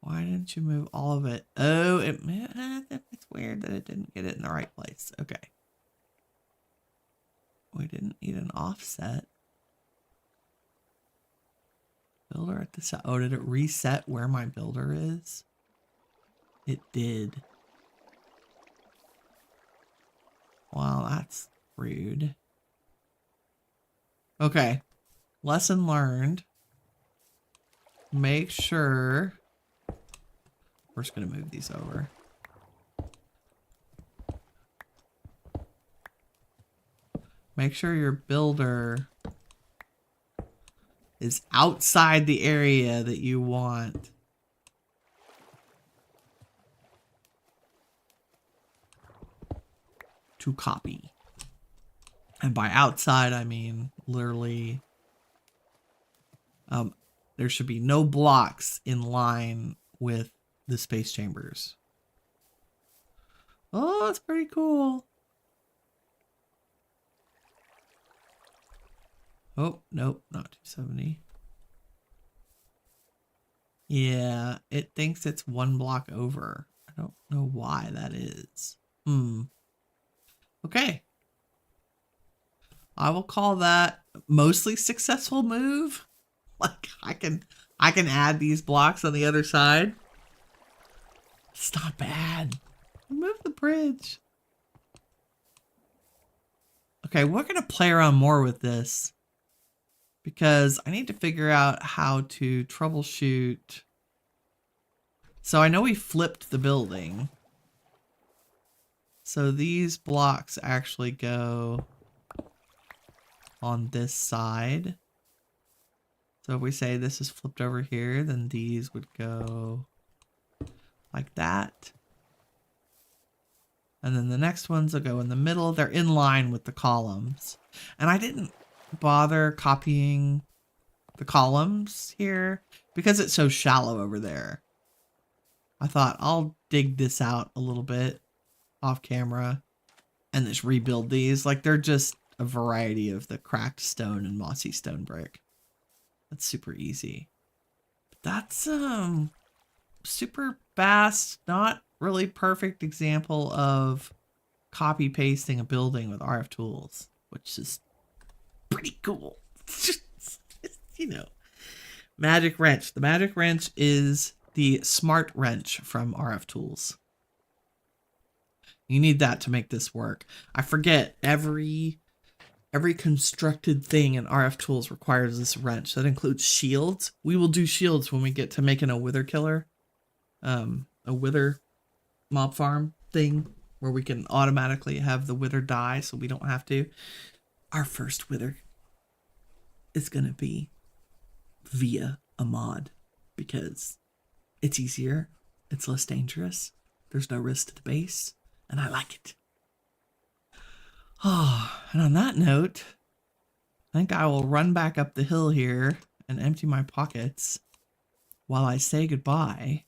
Why didn't you move all of it? Oh, it's weird that it didn't get it in the right place. Okay. We didn't need an offset. Builder at the side. Oh, did it reset where my builder is? It did. Wow, that's rude. Okay. Lesson learned. Make sure. We're just going to move these over. Make sure your builder is outside the area that you want to copy. And by outside, I mean literally there should be no blocks in line with the space chambers. Oh, that's pretty cool. Oh, nope, not 270. Yeah, it thinks it's 1 block over. I don't know why that is. Okay. I will call that mostly successful move. Like I can add these blocks on the other side. It's not bad. Move the bridge. Okay, we're gonna play around more with this because I need to figure out how to troubleshoot. So I know we flipped the building. So these blocks actually go on this side. So if we say this is flipped over here, then these would go like that. And then the next ones will go in the middle. They're in line with the columns. And I didn't bother copying the columns here because it's so shallow over there. I thought I'll dig this out a little bit off camera and just rebuild these. Like they're just a variety of the cracked stone and mossy stone brick. That's super easy. But that's super fast, not really perfect example of copy pasting a building with RFTools, which is pretty cool. You know, magic wrench. The magic wrench is the smart wrench from RFTools. You need that to make this work. I forget every constructed thing in RFTools requires this wrench. That includes shields. We will do shields when we get to making a wither killer, a wither mob farm thing where we can automatically have the wither die so we don't have to. Our first wither is going to be via a mod because it's easier, it's less dangerous, there's no risk to the base, and I like it. Oh, and on that note, I think I will run back up the hill here and empty my pockets while I say goodbye.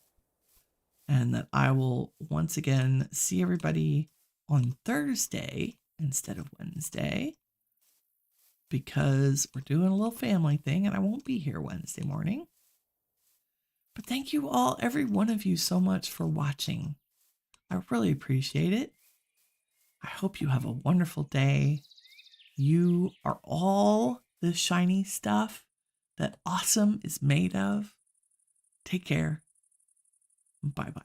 And that I will once again see everybody on Thursday instead of Wednesday because we're doing a little family thing and I won't be here Wednesday morning. But thank you all, every one of you, so much for watching. I really appreciate it. I hope you have a wonderful day. You are all the shiny stuff that awesome is made of. Take care. Bye-bye.